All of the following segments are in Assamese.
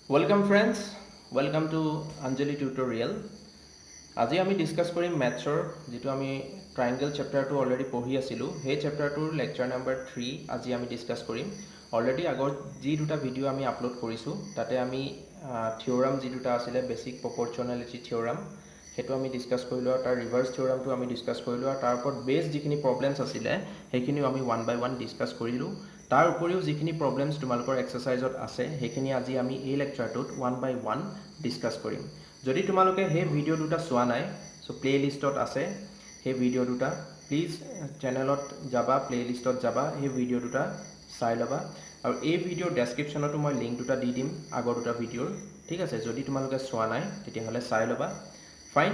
Welcome friends, welcome to Anjali tutorial. আজি আমি ডিসকাস কৰিম ম্যাথছৰ যেটো আমি ট্ৰায়াঙ্গল চ্যাপ্টাৰটো অলৰেডি পঢ়ি আছিলো সেই চ্যাপ্টাৰটোৰ লেকচাৰ নম্বৰ 3 আজি আমি ডিসকাস কৰিম অলৰেডি আগৰ যি দুটা ভিডিও আমি আপলোড কৰিছো তাতে আমি থিওৰাম যি দুটা আছিল বেসিক প্ৰপৰ্চনালিটি থিওৰাম হেতু আমি ডিসকাস কৰিলো আৰু তাৰ ৰিভাৰ্স থিওৰামটো আমি ডিসকাস কৰিলো আৰু তাৰ ওপৰত বেস যিখিনি প্ৰবলেমছ আছিল হেখিনি আমি ওয়ান বাই ওয়ান ডিসকাস কৰিলো তাৰ উপৰিও যিখিনি প্ৰবলেমছ তোমালোকৰ এক্সাৰসাইজত আছে হেখিনি আজি আমি এই লেকচাৰটোত ওয়ান বাই ওয়ান ডিসকাস কৰিম যদি তোমালোকে হে ভিডিও দুটা চোৱা নাই সো প্লেলিষ্টত আছে হে ভিডিও দুটা প্লিজ চেনেলত যাবা প্লেলিষ্টত যাবা হে ভিডিও দুটা চাই লবা আৰু এই ভিডিওৰ ডেসক্ৰিপচনতো মই লিংক দুটা দি দিম আগৰ দুটা ভিডিওৰ ঠিক আছে যদি তোমালোকে চোৱা নাই তেতিয়া হলে চাই লবা ফাইন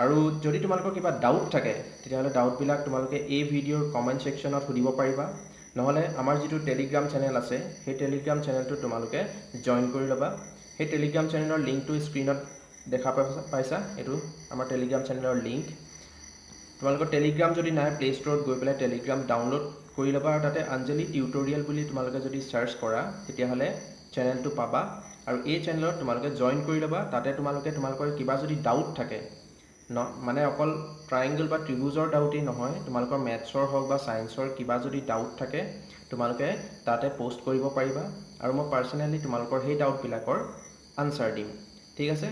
আৰু যদি তোমালোকৰ কিবা ডাউট থাকে তেতিয়া হলে ডাউট বিলাক তোমালোকে এই ভিডিওৰ কমেন্ট সেকশনত সুধিব পাৰিবা নহলে আমাৰ যেটো টেলিগ্ৰাম চেনেল আছে সেই টেলিগ্ৰাম চেনেলটো তোমালোকে জয়েন কৰি লবা সেই টেলিগ্ৰাম চেনেলৰ লিংকটো স্ক্ৰিনত দেখা পাইছা এটো আমাৰ টেলিগ্ৰাম চেনেলৰ লিংক তোমালোকৰ টেলিগ্ৰাম যদি নাই প্লে ষ্টৰত গৈ পেলাই টেলিগ্ৰাম ডাউনলোড কৰি লবা আৰু তাতে অঞ্জলি টিউটোৰিয়েল বুলি তোমালোকে যদি সাৰ্চ কৰা তেতিয়া হলে চেনেলটো পাবা আৰু এই চেনেলত তোমালোকে জয়েন কৰি লবা তাতে তোমালোকে তোমালোকৰ কিবা যদি ডাউট থাকে মানে অকল ট্ৰায়াঙ্গল বা ত্ৰিভুজৰ ডাউটই নহয় তোমালোকৰ ম্যাথছৰ হক বা সায়েন্সৰ কিবা যদি ডাউট থাকে তোমালোকে তাতে পোষ্ট কৰিব পাৰিবা আৰু মই পাৰ্সোনালি তোমালোকৰ সেই ডাউট বিলাকৰ আনসাৰ দিম ঠিক আছে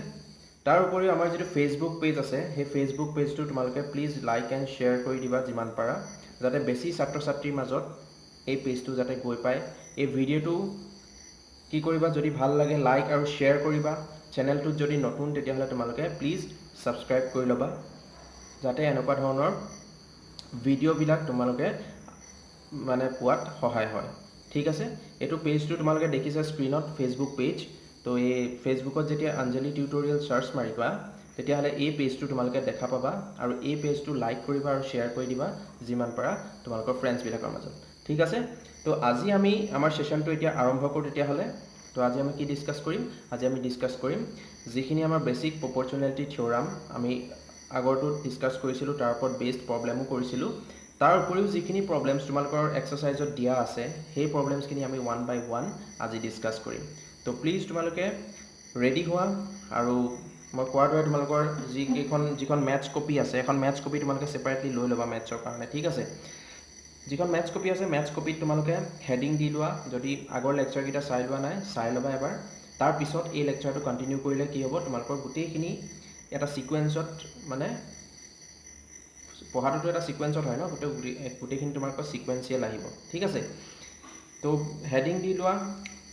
তাৰ উপৰিও আমাৰ যেটো ফেসবুক পেজ আছে সেই ফেসবুক পেজটো তোমালোকে প্লিজ লাইক এন্ড শেয়াৰ কৰি দিবা যিমান পাৰা যাতে বেছি ছাত্ৰ ছাত্ৰীৰ মাজত এই পেজটো যাতে গৈ পায় এই ভিডিওটো কি কৰিবা যদি ভাল লাগে লাইক আৰু শেয়াৰ কৰিবা চেনেলটো যদি নতুন তেতিয়া হলে তোমালোকে প্লিজ সাবস্ক্ৰাইব কৰি লবা যাতে এনেকুৱা ধৰণৰ ভিডিও বিলাক তোমালোকে মানে পোৱাত সহায় হয় ঠিক আছে এটো পেজটো তোমালোকে দেখিছা স্ক্ৰিনত ফেসবুক পেজ তো এই ফেসবুকত যেতিয়া অঞ্জলি টিউটোৰিয়েল সাৰ্চ মাৰিবা তেতিয়া হলে এই পেজটো তোমালোকে দেখা পাবা আৰু এই পেজটো লাইক কৰিবা আৰু শেয়াৰ কৰি দিবা যিমান পাৰা তোমালোকৰ ফ্ৰেণ্ডছ বিলাকৰ মাজত ঠিক আছে তো আজি আমি আমাৰ সেশনটো এতিয়া আৰম্ভ কৰো তেতিয়া হলে তো আজি আমি কি ডিসকাস কৰিম আজি আমি ডিসকাস কৰিম যিখিনি আমাৰ বেসিক প্ৰপৰ্চনালিটি থিওৰাম আমি আগৰটো ডিসকাস কৰিছিলো তাৰ ওপৰত বেসড প্ৰবলেমও কৰিছিলো তাৰ উপৰিও যিখিনি প্ৰবলেমছ তোমালোকৰ এক্সাৰসাইজত দিয়া আছে সেই প্ৰবলেমছখিনি আমি ওয়ান বাই ওয়ান আজি ডিসকাস কৰিম তো প্লিজ তোমালোকে ৰেডি হোৱা আৰু মই কোৱাৰ দৰে তোমালোকৰ যিখন ম্যাথছ কপি আছে এখন ম্যাথছ কপি তোমালোকে সেপাৰেটলি লৈ লবা ম্যাথছৰ কাৰণে ঠিক আছে যিখন ম্যাথছ কপি আছে ম্যাথছ কপিত তোমালোকে হেডিং দি লোৱা যদি আগৰ লেকচাৰ কিটা চাই লোৱা নাই চাই লবা এবাৰ তাৰ পিছত এই লেকচাৰটো কন্টিনিউ কৰিলে কি হ'ব তোমালোকৰ গোটেইখিনি এটা সিকোয়েন্সত মানে পঢ়াটো এটা সিকোয়েন্সত হয় ন গোটেইখিনি তোমালোকৰ সিকোয়েন্সিয়েল আহিব ঠিক আছে তো হেডিং দি লোৱা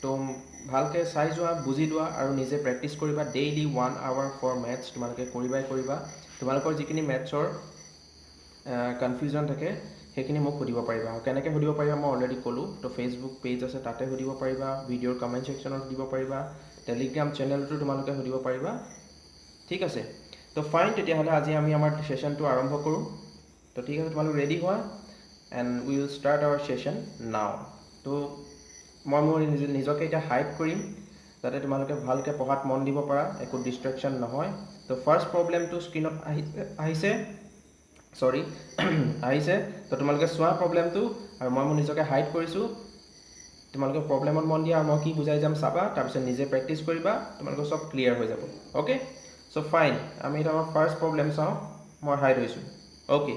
তো ভালকে চাই যোৱা বুজি লোৱা আৰু নিজে প্ৰেক্টিস কৰিবা ডেইলি 1 আৱাৰ ফৰ ম্যাথছ তোমালোকে কৰিবা তোমালোকৰ যিখিনি ম্যাথছৰ কনফিউজন থাকে হেখিনি মোক সুধিব পাৰিবা আৰু কেনেকৈ সুধিব পাৰিবা মই অলৰেডি ক'লো তো ফেসবুক পেজ আছে তাতে সুধিব পাৰিবা ভিডিওৰ কমেন্ট সেকশনত সুধিব পাৰিবা টেলিগ্ৰাম চেনেলটো তোমালোকে সুধিব পাৰিবা ঠিক আছে তো ফাইন তেতিয়া হলে আজি আমি আমাৰ সেশনটো আৰম্ভ কৰো তো ঠিক আছে তোমালোক ৰেডি হোৱা and we will start our session now তো মই মোৰ নিজকে এটা হাইড কৰিম যাতে তোমালোকে ভালকে পঢ়াত মন দিব পাৰা একো ডিস্ট্ৰাকশন নহয় তো ফাৰ্স্ট প্ৰবলেমটো স্ক্ৰিনত আহিছে সৰি আহিছে তো তোমালোকে চোৱা প্ৰবলেমটো আৰু মই মোৰ নিজকে হাইড কৰিছো তোমালোকে প্ৰবলেমত মন দিয়া আৰু মই কি বুজাই যাম চাবা তাৰ পিছত নিজে প্ৰেক্টিস কৰিবা তোমালোকৰ সব ক্লিয়াৰ হৈ যাব ওকে সো ফাইন আমি এটা আমাৰ ফাৰ্স্ট প্ৰবলেম চাও মই হাইড হৈছো ওকে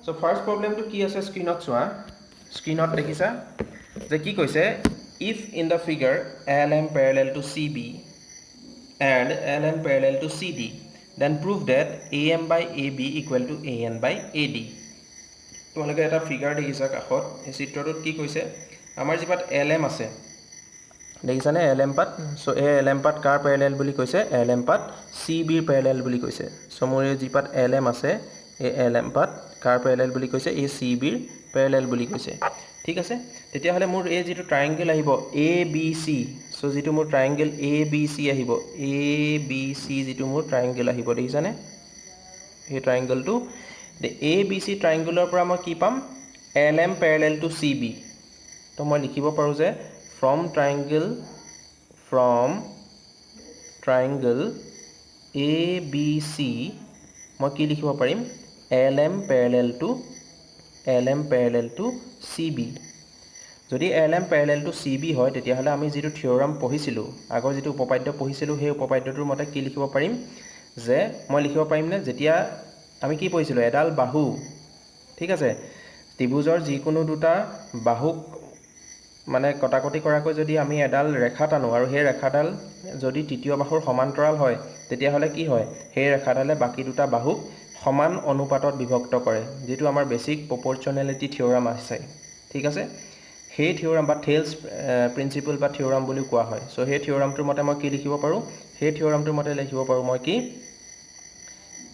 সো ফাৰ্স্ট প্ৰবলেমটো কি আছে স্ক্ৰিনত চোৱা স্ক্ৰিনত দেখিছা যে কি কৈছে if in the figure LM parallel to CB and LN parallel to CD then prove that AM by AB equal to AN by AD তোমালোকে এটা ফিগাৰ দেখিছা কাখত এই চিত্ৰটোত কি কৈছে আমাৰ জিপাত LM আছে দেখিছানে LM পাত সো এই LM পাত কাৰ প্যাৰেলাল বুলি কৈছে LM পাত CB ৰ প্যাৰেলাল বুলি কৈছে সো মোৰ এই জিপাত LM আছে এই LM পাত কাৰ প্যাৰেলাল বুলি কৈছে এই CB ৰ প্যাৰেলাল বুলি কৈছে ঠিক আছে তেতিয়া হলে মোৰ এই যেটো ট্ৰায়াঙ্গল আহিব ABC সো যেটো মোৰ ট্ৰায়াঙ্গল ABC আহিব ABC যেটো মোৰ ট্ৰায়াঙ্গল আহিব দেখিছানে এই ট্ৰায়াঙ্গলটো the ABC ট্ৰায়াঙ্গলৰ পৰা মই কি পাম LM parallel to CB তো মই লিখিব পাৰো যে from triangle ABC মই কি লিখিব পাৰিম LM parallel to CB যদি LM প্যাৰেলেল টু CB হয় তেতিয়াহ'লে আমি যেটো থিওৰাম পঢ়িছিলোঁ আগৰ যেটো উপপাদ্য পঢ়িছিলোঁ সেই উপপাদ্যটোৰ মতে কি লিখিব পাৰিম যে মই লিখিব পাৰিম নে যেতিয়া আমি কি পঢ়িছিলোঁ এডাল বাহু ঠিক আছে ত্ৰিভুজৰ যিকোনো দুটা বাহুক মানে কটাকটি কৰাকৈ যদি আমি এডাল ৰেখা টানো আৰু সেই ৰেখাডাল যদি তৃতীয় বাহুৰ সমান্তৰাল হয় তেতিয়াহ'লে কি হয় সেই ৰেখাডালে বাকি দুটা বাহুক সমান অনুপাতত বিভক্ত কৰে যেটো আমাৰ বেসিক প্ৰপৰ্চনেলিটি থিওৰাম আছে ঠিক আছে সেই থিওৰাম বা থেলছ প্ৰিন্সিপল বা থিওৰাম বুলি কোৱা হয় সো সেই থিওৰামটোৰ মতে মই কি লিখিব পাৰো সেই থিওৰামটোৰ মতে লিখিব পাৰো মই কি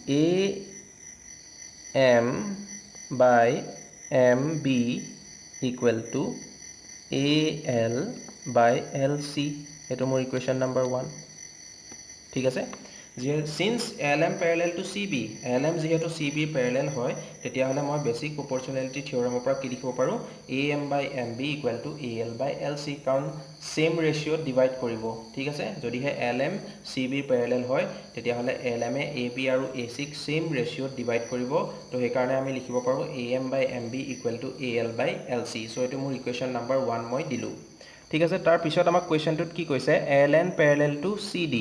AM by MB equal to AL by LC এটো মোৰ ইকুৱেশ্যন নম্বৰ 1 ঠিক আছে since LM parallel to CB LM যেহেতু CB parallel হয় তেতিয়াহলে মই বেসিক প্ৰপৰ্চনেলিটি থিওৰামৰ পৰা কি লিখিব পাৰো AM by MB equal to AL by LC কাৰণ সেম ৰেশিওত ডিভাইড কৰিব ঠিক আছে যদিহে LM CB parallel হয় তেতিয়াহলে LM এ AB আৰু AC ক সেম ৰেশিওত ডিভাইড কৰিব তো সেই কাৰণে আমি লিখিব পাৰো AM by MB equal to AL by LC so এটো মোৰ ইকুৱেশ্যন নম্বৰ 1 মই দিলো ঠিক আছে তাৰ পিছত আমাক কোৱেশ্চনটোত কি কৈছে LN parallel to CD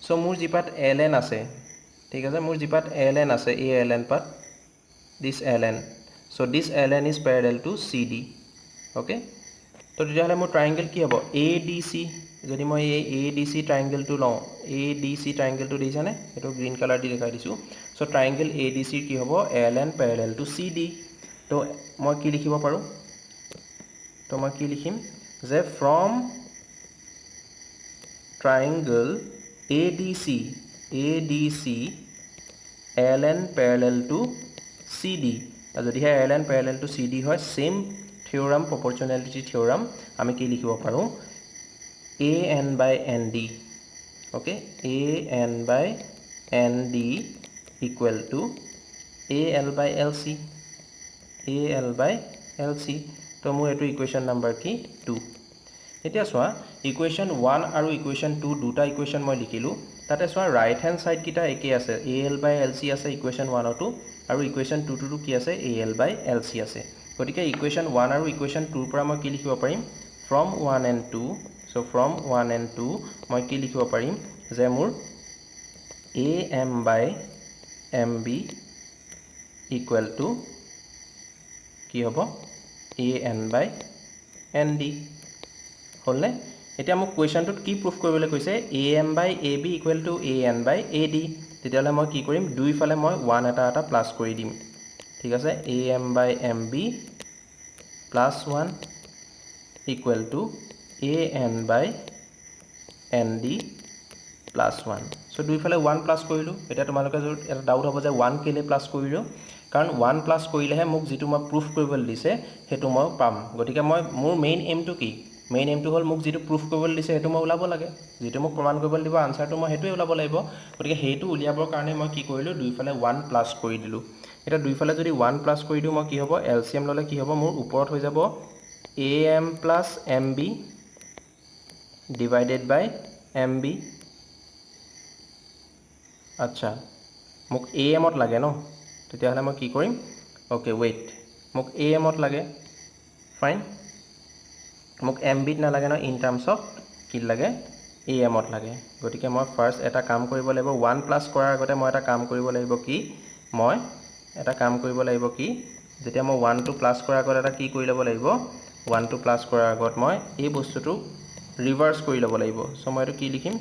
so মোৰ জিপাত LN আছে ঠিক আছে মোৰ জিপাত LN আছে এই LN পাত this LN so this LN is parallel to CD okay তো তেতিয়াহলে মোৰ ট্ৰায়াঙ্গেল কি হ'ব ADC যদি মই এই ADC ট্ৰায়াঙ্গেল টো লওঁ ADC ট্ৰায়াঙ্গেল টো দিছানে এটো গ্ৰীন কালাৰ দি দেখাই দিছো সো ট্ৰায়াঙ্গেল ADC কি হ'ব LN parallel to CD তো মই কি লিখিব পাৰো তো মই কি লিখিম যে from triangle ADC LN parallel to CD যদি হে LN parallel to CD হয় same theorem proportionality theorem আমি কি লিখিব পাৰো AN by ND okay AN by ND equal to AL by LC AL by LC তো মোৰ এটো ইকুৱেশ্যন নম্বৰ কি 2 এতিয়া সোয়া ইকুৱেশ্যন 1 আৰু ইকুৱেশ্যন 2 দুটা ইকুৱেশ্যন মই লিখিলো তাতে সোয়া ৰাইট হ্যান্ড সাইড কিটা একে আছে AL by LC আছে ইকুৱেশ্যন 1 টো আৰু ইকুৱেশ্যন 2 টো কি আছে AL by LC আছে গতিকে ইকুৱেশ্যন 1 আৰু ইকুৱেশ্যন 2 পৰা মই কি লিখিব পাৰিম from 1 and 2 so from 1 and 2 মই কি লিখিব পাৰিম যে মোৰ AM by MB equal to কি হ'ব AN by ND হলনে এতিয়া মোক কোৱেশ্চনটোত কি প্ৰুফ কৰিবলৈ কৈছে AM by AB equal to AN by AD তেতিয়ালে মই কি কৰিম দুই ফালে মই 1 এটা প্লাস কৰি দিম ঠিক আছে AM by MB plus 1 equal to AN by ND plus 1 so দুই ফালে 1 প্লাস কৰিলো এটা তোমালোকে এটা ডাউট হ'ব যে 1 কেলে প্লাস কৰিলো কাৰণ 1 প্লাস কৰিলেহে মোক যেটো মই প্ৰুফ কৰিবলৈ দিছে হেতু মই পাম গতিকে মই মোৰ মেইন এম টু কি মেইন এম টু হল মোক যেটো প্ৰুফ কৰিবলৈ দিছে হেতু মই উলাব লাগে যেটো মোক প্ৰমাণ কৰিবলৈ দিব আনসাৰটো মই হেতুই উলাব লাগিব গতিকে হেতু উলিয়াবৰ কাৰণে মই কি কৰিলো দুই ফালে 1 প্লাস কৰি দিলো এটা দুই ফালে যদি 1 প্লাস কৰি দিও মই কি হ'ব এলসিএম ললে কি হ'ব মোৰ ওপৰত হৈ যাব AM plus MB divided by MB আচ্ছা মোক AM ত লাগে ন তেতিয়াহলে মই কি কৰিম ওকে ওয়েট মোক AM ত লাগে ফাইন মোক MB ত নালাগে ন ইন টার্মস অফ কি লাগে AM ত লাগে গতিকে মই ফার্স্ট এটা কাম কৰিব লাগিব 1 প্লাস কৰাৰ আগতে মই এটা কাম কৰিব লাগিব কি মই এটা কাম কৰিব লাগিব কি যেতিয়া মই 1 টু প্লাস কৰাৰ আগত এটা কি কৰি ল'ব লাগিব 1 টু প্লাস কৰাৰ আগত মই এই বস্তুটো ৰিভাৰ্স কৰি ল'ব লাগিব সো মই এটো কি লিখিম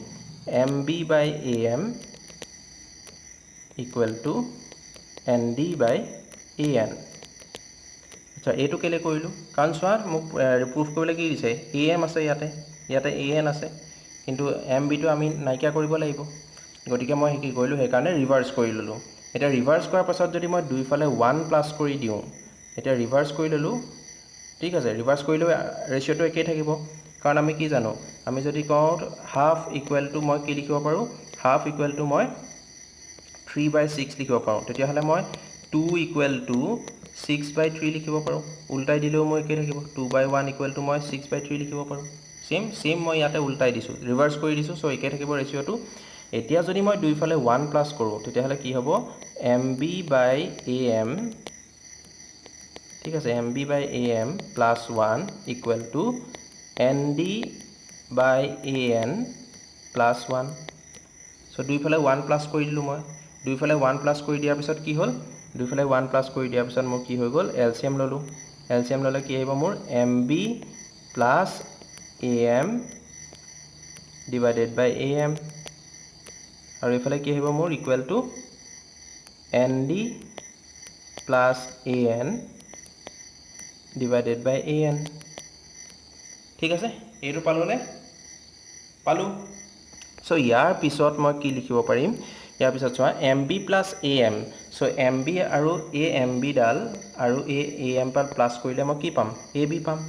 MB by AM equal to ND by AN আচ্ছা এটো কেলে কৰিলো কাৰণ সোৱাৰ মোক প্ৰুফ কৰিবলৈ কি দিছে AM আছে ইয়াতে AN আছে কিন্তু MB টো আমি নাইকিয়া কৰিব লাগিব গতিকে মই কি কৰিলো হে কাৰণে ৰিভাৰ্স কৰি ললো এটা ৰিভাৰ্স কৰাৰ পাছত যদি মই দুই ফালে 1 প্লাস কৰি দিও এটা ৰিভাৰ্স কৰি ললো ঠিক আছে ৰিভাৰ্স কৰিলে ৰেশিওটো একেই থাকিব কাৰণ আমি কি জানো আমি যদি কওঁ হাফ ইকুৱেল টু মই কি লিখিব পাৰো হাফ ইকুৱেল টু মই 3/6 লিখিব পাৰো তেতিয়াহলে মই 2 ইকুৱেল টু 6/3 লিখিব পাৰো উল্টাই দিলেও মই একেই থাকিব 2/1 ইকুৱেল টু মই 6/3 লিখিব পাৰো সেম মই ইয়াতে উল্টাই দিছো ৰিভাৰ্স কৰি দিছো সো একে থাকিব ৰেশিওটো এতিয়া যদি মই দুই ফালে 1 প্লাস কৰো তেতিয়াহলে কি হ'ব MB by AM ঠিক আছে MB by AM plus 1 equal to ND by AN plus 1 so দুইফালে 1 plus কৰি দিলো মই দুইফালে 1 প্লাস কৰি দিয়াৰ পিছত কি হ'ল দুইফালে 1 প্লাস কৰি দিয়াৰ পিছত মোৰ কি হৈ গ'ল LCM ললো LCM ললে কি আহিব মোৰ MB plus AM divided by AM আৰু ইফালে কি আহিব মোৰ equal to ND plus AN divided by AN ঠিক আছে এইটো পালোনে পালো সো ইয়াৰ পিছত মই কি লিখিব পাৰিম ইয়াৰ পিছত চোৱা MB plus AM so MB আৰু AMB ডাল আৰু AM পাল প্লাস কৰিলে মই কি পাম AB পাম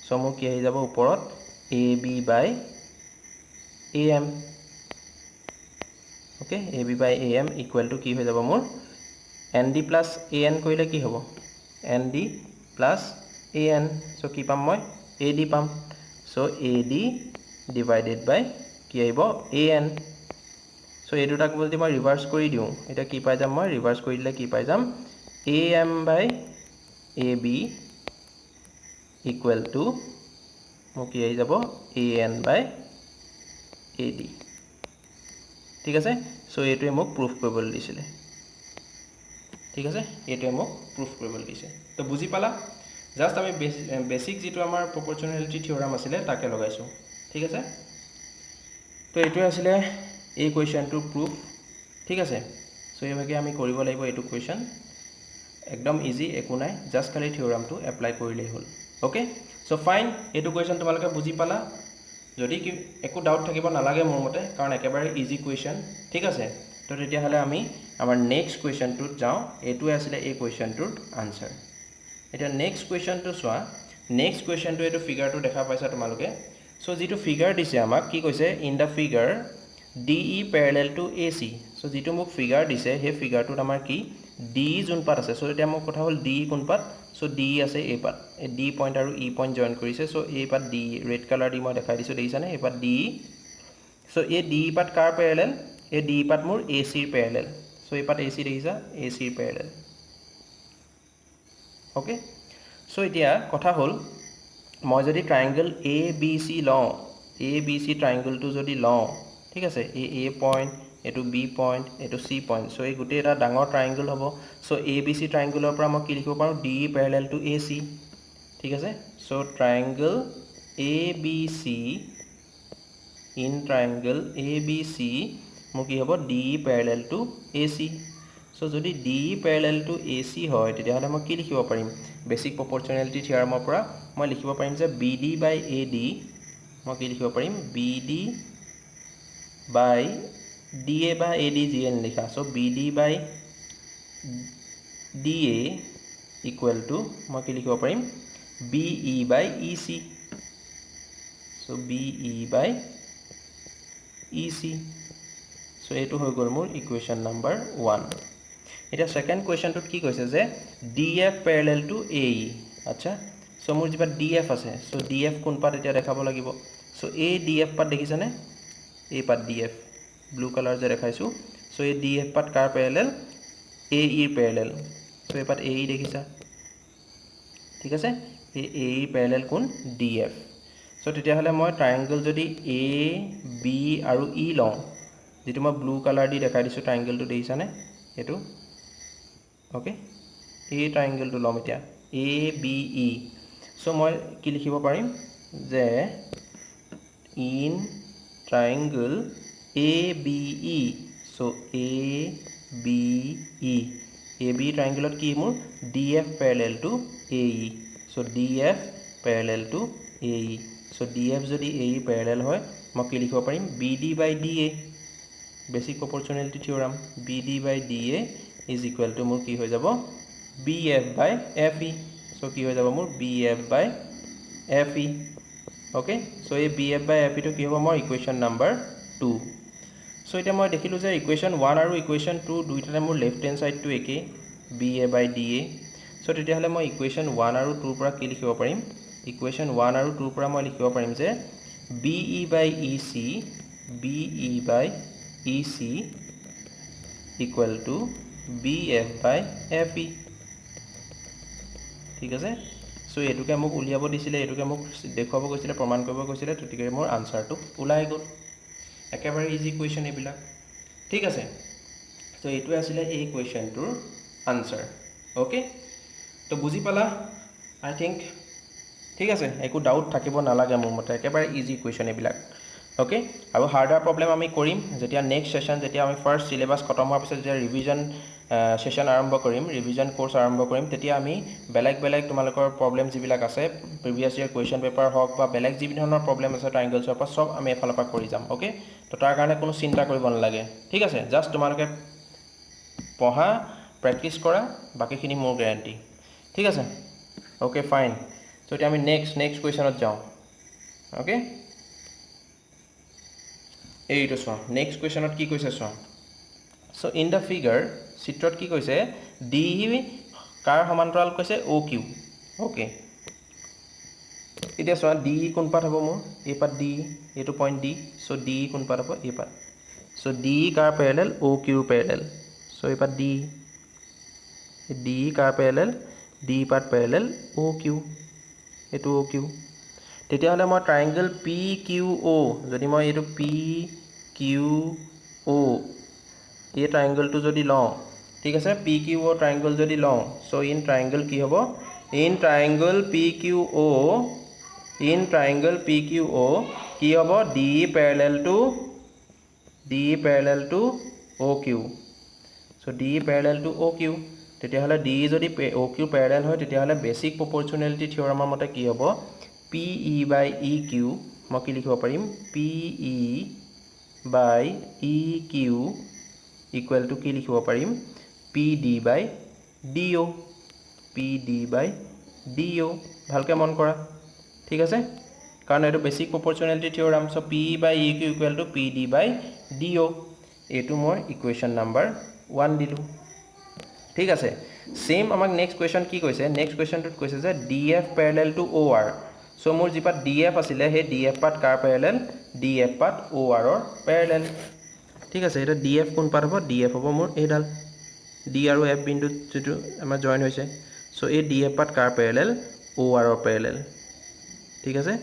সো মোৰ কি আহি যাব ওপৰত AB by AM okay AB by AM equal to কি হৈ যাব মোৰ ND plus AN কৰিলে কি হ'ব ND plus AN so কি পাম মই AD পাম so AD divided by কি আহিব AN so এই দুটাক যদি মই ৰিভাৰ্স কৰি দিও এটা কি পাই যাম মই ৰিভাৰ্স কৰি দিলে কি পাই যাম AM by AB equal to মোক কি আহি যাব AN by AD ঠিক আছে সো এইটোৱে মোক প্ৰুফ কৰিবলৈ দিছিলে ঠিক আছে এইটোৱে মোক প্ৰুফ কৰিবলৈ দিছে তো বুজি পালা জাস্ট আমি বেসিক যেটো আমাৰ প্ৰপৰচনেলিটি থিওৰাম আছিলে তাকে লগাইছো ঠিক আছে তো এইটোৱে আছিলে এই কোৱেশ্চনটোৰ প্ৰুফ ঠিক আছে সো এইভাগে আমি কৰিব লাগিব এইটো কোৱেশ্চন একদম ইজি একো নাই জাস্ট খালি থিওৰামটো এপ্লাই কৰিলেই হ'ল ওকে সো ফাইন এইটো কোৱেশ্চন তোমালোকে বুজি পালা যদি কি একো ডাউট থাকিব নালাগে মোৰ মতে কাৰণ একেবাৰে ইজি কোৱেশ্চন ঠিক আছে তো তেতিয়া হলে আমি আমাৰ নেক্সট কোৱেশ্চনটোত যাও এটো আছিল এই কোৱেশ্চনটোৰ আনসাৰ এটা নেক্সট কোৱেশ্চনটো চোৱা নেক্সট কোৱেশ্চনটো এটো ফিগাৰটো দেখা পাইছা তোমালোকে সো যেটো ফিগাৰ দিছে আমাক কি কৈছে in the figure DE parallel to AC so যেটো মোক ফিগাৰ দিছে হে ফিগাৰটোত আমাৰ কি DE জোন পাত আছে সো এটা মোক কথা হল DE কোন পাত সো DE আছে এই পাত এই D পইণ্ট আৰু E পইণ্ট জয়েন কৰিছে সো এই পাত DE ৰেড কালাৰ দি মই দেখাই দিছো দেখিছানে এই পাত DE সো এই DE পাত কাৰ প্যাৰেলাল এই DE পাত মোৰ AC ৰ প্যাৰেলাল সো এই পাত AC দেখিছা AC ৰ প্যাৰেলাল ওকে সো এতিয়া কথা হল মই যদি ট্ৰায়াঙ্গল ABC লওঁ ABC ট্ৰায়াঙ্গলটো যদি লওঁ ঠিক আছে এই A পইণ্ট এটো B পইণ্ট এটো C পইণ্ট সো এই গুটে এটা ডাঙৰ ট্ৰায়াঙ্গল হ'ব সো ABC ট্ৰায়াঙ্গলৰ পৰা মই কি লিখিব পাৰো DE parallel to AC ঠিক আছে so ট্ৰায়াঙ্গল ABC in triangle ABC মোক কি হ'ব DE parallel to AC so যদি DE parallel to AC হয় তেতিয়া হলে মই কি লিখিব পাৰিম বেসিক প্ৰপৰচনেলিটি থিওৰামৰ পৰা মই লিখিব পাৰিম যে BD by AD মই কি লিখিব পাৰিম BD by DA by AD GN লিখা so BD by DA equal to মই কি লিখিব পাৰিম BE by EC so BE by EC so এটো হৈ গল মোৰ ইকুৱেশ্যন নাম্বাৰ 1 এটা সেকেন্ড কোৱেশ্চনটোত কি কৈছে যে DF parallel to AE আচ্ছা সো মোৰ জিবা DF আছে সো DF কোন পাত এতিয়া দেখাব লাগিব সো এই DF পাত দেখিছানে এই পাত DF ব্লু কালাৰ যে দেখাইছো সো এই DF পাত কাৰ প্যাৰেলাল AE ৰ প্যাৰেলাল সো এই পাত AE দেখিছা ঠিক আছে এই AE প্যাৰেলাল কোন DF সো তেতিয়া হলে মই ট্ৰায়াঙ্গল যদি A B আৰু E লওঁ যেটো মই ব্লু কালাৰ দি দেখাই দিছো ট্ৰায়াঙ্গলটো দেখিছানে এটো ওকে এই ট্ৰায়াঙ্গলটো লম এতিয়া ABE সো মই কি লিখিব পাৰিম যে in ট্ৰায়াঙ্গল ABE so ABE AB ট্ৰায়াঙ্গলত কি মোৰ DF parallel to AE so DF parallel to AE so DF যদি AE parallel হয় মই কি লিখিব পাৰিম BD by DA basic proportionality theorem BD by DA is equal to মোৰ কি হৈ যাব BF by FE সো কি হৈ যাব মোৰ BF by FE okay so এই BF by FE তো কি হ'ব মোৰ ইকুৱেশ্যন নাম্বাৰ 2 সো এটা মই দেখিলো যে ইকুৱেশ্যন 1 আৰু ইকুৱেশ্যন 2 দুইটাতে মোৰ লেফট হ্যান্ড সাইডটো একে BA by DA সো তেতিয়া হলে মই ইকুৱেশ্যন 1 আৰু 2 পৰা কি লিখিব পাৰিম ইকুৱেশ্যন 1 আৰু 2 পৰা মই লিখিব পাৰিম যে BE by EC equal to BF by FE ঠিক আছে সো এটুকে মোক উলিয়াব দিছিলে এটুকে মোক দেখুৱাব কৈছিলে প্ৰমাণ কৰিব কৈছিলে গতিকে মোৰ আনসাৰটো ওলাই গ'ল একেবাৰে ইজি কুৱেশ্যন এইবিলাক ঠিক আছে তো এইটোৱে আছিলে এই কুৱেশ্যনটোৰ আনসাৰ ওকে তো বুজি পালা আই থিংক ঠিক আছে একো ডাউট থাকিব নালাগে মোৰ মতে একেবাৰে ইজি কুৱেশ্যন এইবিলাক ওকে আৰু হাৰ্ডাৰ প্ৰব্লেম আমি কৰিম যেতিয়া নেক্সট সেশন যেতিয়া আমি ফাৰ্ষ্ট সিলেবাস খতম হোৱাৰ পিছত যেতিয়া ৰিভিজন সেশন আৰম্ভ কৰিম ৰিভিজন কোৰ্স আৰম্ভ কৰিম তেতিয়া আমি বেলেগ বেলেগ তোমালোকৰ প্ৰব্লেম যিবিলাক আছে প্ৰিভিয়াছ ইয়াৰ কুৱেশ্যন পেপাৰ হওক বা বেলেগ যি ধৰণৰ প্ৰব্লেম আছে ট্ৰায়াঙ্গলছৰ পৰা সব আমি এফালৰ পৰা কৰি যাম ওকে তো তাৰ কাৰণে কোনো চিন্তা কৰিব নালাগে ঠিক আছে জাস্ট তোমালোকে পঢ়া প্ৰেক্টিছ কৰা বাকিখিনি মোৰ গ্যাৰান্টি ঠিক আছে ওকে ফাইন তো এতিয়া আমি নেক্সট কুৱেশ্যনত যাওঁ ওকে এইটো চোৱা নেক্সট কুৱেশ্যনত কি কৈছে চোৱা সো ইন দ্য ফিগাৰ চিত্ৰত কি কৈছে ডি কাৰ সমান্তৰাল কৈছে অ কিউ ওকে এতিয়া চোৱা ডি কোন পাত হ'ব মোৰ এই পাত ডি এইটো পইণ্ট ডি সো ডি কোন পাত হ'ব এই পাত সো ডি কাৰ পেৰেলেল অ কিউৰ পেৰেলেল সো এই পাত ডি কাৰ পেৰেলেল ডি পাত পেৰেলেল অ কিউ এইটো অ কিউ তেতিয়াহ'লে মই ট্ৰায়াঙ্গল পি কিউ অ' যদি মই এইটো পি কিউ অ' এই ট্ৰায়াঙ্গলটো যদি লওঁ ঠিক আছে পি কিউ অ' ট্ৰায়াঙ্গল যদি লওঁ চ' ইন ট্ৰায়াঙ্গল কি হ'ব in triangle P Q O' কি হ'ব D parallel to O' Q চ' D parallel to O' Q তেতিয়াহ'লে ডি যদি অ' কিউ পেৰেলেল হয় তেতিয়াহ'লে বেছিক প্ৰপৰ্চনেলিটি থিয়ৰামৰ মতে কি হ'ব P E by E Q মই কি লিখিব পাৰিম P E by E Q equal to কি লিখিব পাৰিম P D by D O' ভালকৈ মন কৰা ঠিক আছে কাৰণ এইটো basic proportionality theorem so' P by E Q equal to P D by D O' এইটো মই ইকুৱেশ্যন নাম্বাৰ 1 দিলোঁ ঠিক আছে সেম আমাক নেক্সট কুৱেশ্যন কি কৈছে নেক্সট কুৱেশ্যনটোত কৈছে যে D F parallel to O' R so' মোৰ যি পাত ডি এফ আছিলে সেই ডি এফ পাত কাৰ পেৰেলেল ডি এফ পাত অ' আৰৰ পেৰেলেল ঠিক আছে এতিয়া ডি এফ কোন পাত হ'ব ডি এফ হ'ব মোৰ এইডাল ডি আৰু এফ বিন্দুত যিটো আমাৰ জইন হৈছে চ' এই ডি এফ পাত কাৰ পেৰেলেল অ' আৰৰ পেৰেলেল ঠিক আছে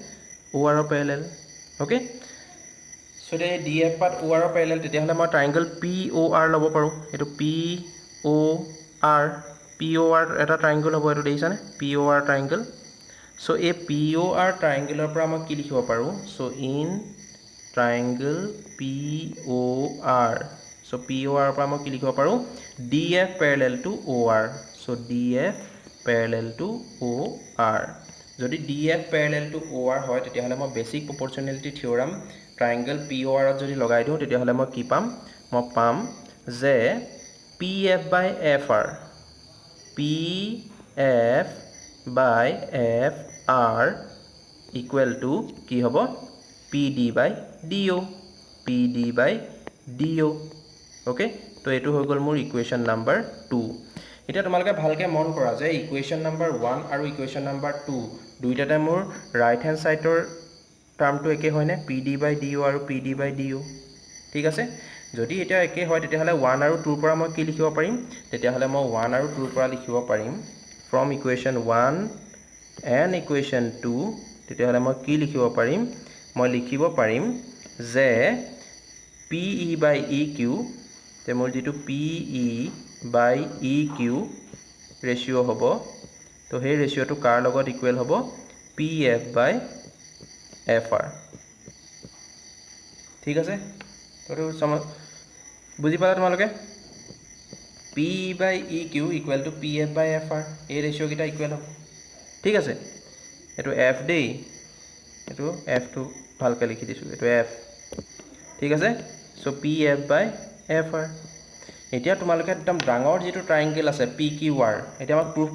অ' আৰৰ পেৰেলেল অ'কে চ' এতিয়া ডি এফ পাত অ' আৰৰ পেৰেলেল তেতিয়াহ'লে মই ট্ৰায়াঙ্গল পি অ' আৰ ল'ব পাৰোঁ এইটো পি অ' আৰ এটা ট্ৰায়াঙ্গল হ'ব এইটো দেখিছানে পি অ' আৰ ট্ৰায়াঙ্গল চ' এই পি অ' আৰ ট্ৰায়াঙ্গলৰ পৰা মই কি লিখিব পাৰোঁ so' in triangle P O' R so' P O' আৰৰ পৰা মই কি লিখিব পাৰোঁ D F parallel to O' R so' D F parallel to O' R যদি D F parallel to O' R হয় তেতিয়াহ'লে মই বেছিক প্ৰপৰ্চনেলিটি থিয়ৰাম ট্ৰায়াঙ্গল পি অ' আৰত যদি লগাই দিওঁ তেতিয়াহ'লে মই কি পাম মই পাম যে P F by F R equal to কি হ'ব P D by D O' okay তো এইটো হৈ গ'ল মোৰ ইকুৱেশ্যন নাম্বাৰ 2 এতিয়া তোমালোকে ভালকৈ মন কৰা যে ইকুৱেশ্যন নাম্বাৰ 1 আৰু ইকুৱেশ্যন নাম্বাৰ 2 দুইটাতে মোৰ ৰাইট হেণ্ড ছাইডৰ টাৰ্মটো একে হয়নে পি ডি বাই ডি অ' আৰু পি ডি বাই ডি অ' ঠিক আছে যদি এতিয়া একে হয় তেতিয়াহ'লে 1 আৰু 2ৰ পৰা মই কি লিখিব পাৰিম তেতিয়াহ'লে মই 1 আৰু 2ৰ পৰা লিখিব পাৰিম ফ্ৰম ইকুৱেশ্যন 1 এণ্ড ইকুৱেশ্যন 2 তেতিয়াহ'লে মই কি লিখিব পাৰিম মই লিখিব পাৰিম যে P E by E Q তে মোৰ যিটো P E by E Q ratio' হ'ব তো সেই ৰেচিঅ'টো কাৰ লগত ইকুৱেল হ'ব P F by F R ঠিক আছে তো বুজি পালা তোমালোকে P by E Q equal to P F by F R এই ৰেচিঅ'কেইটা ইকুৱেল হ'ব ঠিক আছে এইটো এফ দেই এইটো এফটো ভালকৈ লিখি দিছোঁ এইটো এফ ঠিক আছে চ' P F by F R এতিয়া তোমালোকে একদম ডাঙৰ যিটো ট্ৰায়াঙ্গল আছে পি কিউ আৰ এতিয়া আমাক প্ৰুফ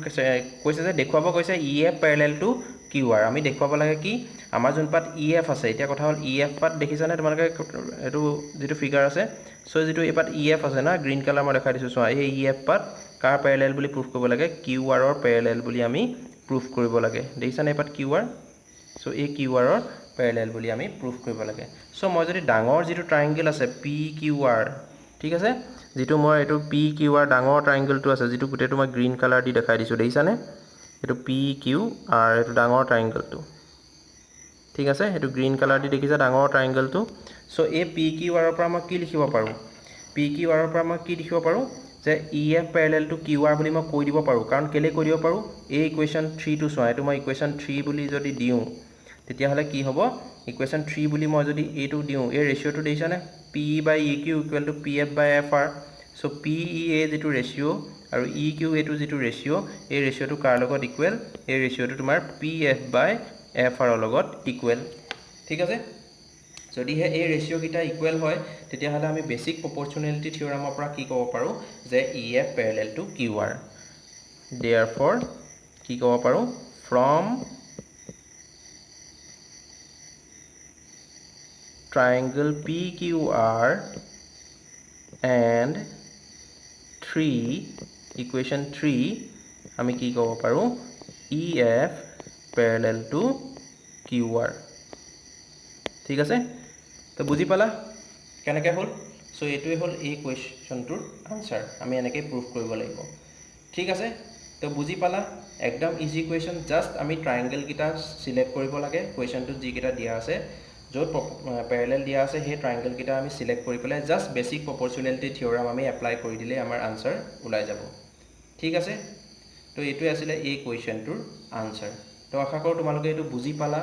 কৈছে যে দেখুৱাব কৈছে E F parallel to Q R আমি দেখুৱাব লাগে কি আমাৰ যোন পাত ই এফ আছে এতিয়া কথা হ'ল ই এফ পাত দেখিছানে তোমালোকে এইটো যিটো ফিগাৰ আছে চ' যিটো এই পাত ই এফ আছে না গ্ৰীণ কালাৰ মই দেখাই দিছোঁ চোৱা এই ই এফ পাত কাৰ পেৰেলেল বুলি প্ৰুফ কৰিব লাগে কিউ আৰৰ পেৰেলেল বুলি আমি প্ৰুফ কৰিব লাগে দেখিছানে এই পাত কিউ আৰ চ' এই কিউ আৰৰ পেৰেলেল বুলি আমি প্ৰুফ কৰিব লাগে চ' মই যদি ডাঙৰ যিটো ট্ৰায়াঙ্গল আছে পি কিউ আৰ ঠিক আছে যিটো মই এইটো পি কিউ আৰ ডাঙৰ ট্ৰায়াঙ্গলটো আছে যিটো গোটেইটো মই গ্ৰীণ কালাৰ দি দেখাই দিছোঁ দেখিছানে এটো পি কিউ আৰ এটো ডাঙৰ ট্ৰায়াঙ্গলটো ঠিক আছে এটো গ্ৰীন কালাৰ দি দেখিছা ডাঙৰ ট্ৰায়াঙ্গলটো সো এই পি কিউ আৰৰ পৰা মই কি লিখিব পাৰো পি কিউ আৰৰ পৰা মই কি লিখিব পাৰো যে EF প্যাৰেলাল টু QR বুলি মই কৈ দিব পাৰো কাৰণ কেলে কৈ দিব পাৰো এই ইকুৱেশ্যন 3 টো চোৱা এটো মই ইকুৱেশ্যন 3 বুলি যদি দিও তেতিয়া হলে কি হ'ব ইকুৱেশ্যন 3 বুলি মই যদি এটো দিও এই ৰেশিওটো দেখিছানে P/EQ = PF/FR সো PEA যেটো ৰেশিও আৰু EQ এটো যেটো ৰেশিও এই ৰেশিওটো কাৰ লগত ইকুৱেল এই ৰেশিওটো তোমাৰ PF/FR ৰ লগত ইকুৱেল ঠিক আছে যদি হে এই ৰেশিও কিটা ইকুৱেল হয় তেতিয়া হলে আমি বেসিক প্ৰপৰচনেলিটি থিওৰামৰ পৰা কি ক'ব পাৰো যে EF Pyarelal to QR therefore কি ক'ব পাৰো from triangle PQR and 3 equation 3 আমি কি ক'ব পাৰো EF parallel to QR ঠিক আছে তো বুজি পালা কেনেকৈ হল সো এটোই হল এই কোৱেশ্চনটোৰ আনসাৰ আমি এনেকৈ প্ৰুভ কৰিব লাগিব ঠিক আছে তো বুজি পালা একদম ইজি কোৱেশ্চন জাস্ট আমি ট্ৰায়াঙ্গল কিটা সিলেক্ট কৰিব লাগে কোৱেশ্চনটো যি কিটা দিয়া আছে য'ত প্যাৰেলাল দিয়া আছে সেই ট্ৰায়াঙ্গল কিটা আমি সিলেক্ট কৰি পেলাই জাস্ট বেসিক প্ৰপৰচনেলিটি থিওৰাম আমি এপ্লাই কৰি দিলে আমাৰ আনসাৰ ওলাই যাব ঠিক আছে তো এটোই আছিল এই কোৱেশ্চনটোৰ আনসাৰ তো আশা কৰো তোমালোকে এটো বুজি পালা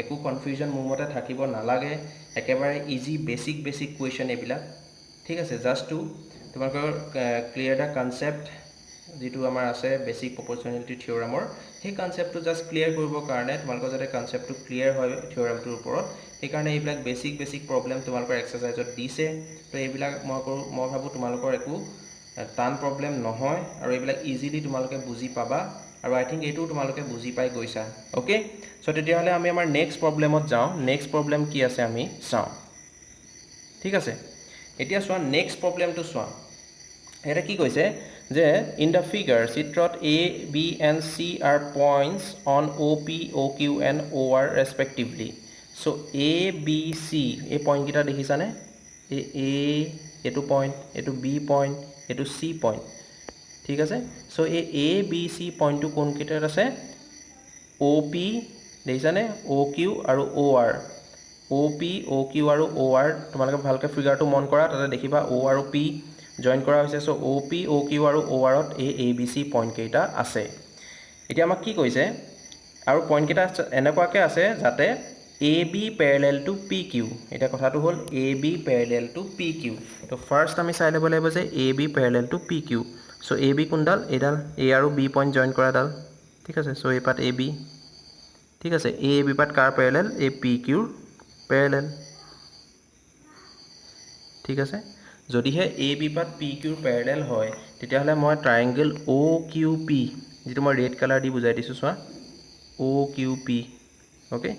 একো কনফিউজন মোৰ মতে থাকিব নালাগে একেবাৰে ইজি বেসিক কোৱেশ্চন এবিলা ঠিক আছে জাস্ট টু তোমালোকৰ ক্লিয়াৰ দা কনসেপ্ট যেটো আমাৰ আছে বেসিক প্ৰপৰচনেলিটি থিওৰামৰ সেই কনসেপ্টটো জাস্ট ক্লিয়াৰ কৰিবৰ কাৰণে তোমালোকৰ যাতে কনসেপ্টটো ক্লিয়াৰ হয় থিওৰামটোৰ ওপৰত এই কাৰণে এইবিলাক বেসিক প্ৰবলেম তোমালোকৰ এক্সাৰসাইজত দিছে তো এইবিলাক মই ভাবো তোমালোকৰ একো টান প্ৰবলেম নহয় আৰু এইবিলাক ইজিলি তোমালোকে বুজি পাবা আৰু আই থিংক এটো তোমালোকে বুজি পাই গৈছা ওকে সো তেতিয়া হলে আমি আমাৰ নেক্সট প্ৰবলেমত যাও নেক্সট প্ৰবলেম কি আছে আমি চাও ঠিক আছে এতিয়া চোৱা নেক্সট প্ৰবলেমটো চোৱা এটা কি কৈছে যে ইন দা ফিগাৰ চিত্ৰত A B and C are points on OP OQ and OR respectively so A B C এই পয়েন্ট কিটা দেখিছানে A এটো পয়েন্ট এটো B পয়েন্ট এটো C পয়েন্ট ঠিক আছে সো এই A B C পয়েন্টটো কোন কিটাত আছে OP দেখিছানে OQ আৰু OR OP OQ আৰু OR তোমালোকে ভালকে ফিগাৰটো মন কৰা তাতে দেখিবা O আৰু P জয়েন কৰা হৈছে সো OP OQ আৰু OR ত এই ABC পয়েন্ট কেইটা আছে এতিয়া আমাক কি কৈছে আৰু পয়েন্ট কেইটা এনেকুৱাকে আছে যাতে AB parallel to PQ এটা কথাটো হল AB parallel to PQ তো ফার্স্ট আমি চাই লব লাগিব যে AB parallel to PQ so AB কোনডাল এডাল A আৰু B পয়েন্ট জয়েন কৰা ডাল ঠিক আছে সো এই পাত AB ঠিক আছে AB পাত কাৰ প্যাৰেলাল এই PQ প্যাৰেলাল ঠিক আছে যদি হে AB পাত PQ প্যাৰেলাল হয় তেতিয়া হলে মই ট্ৰায়াঙ্গল OQP যেটো মই ৰেড কালাৰ দি বুজাই দিছো চোৱা OQP ওকে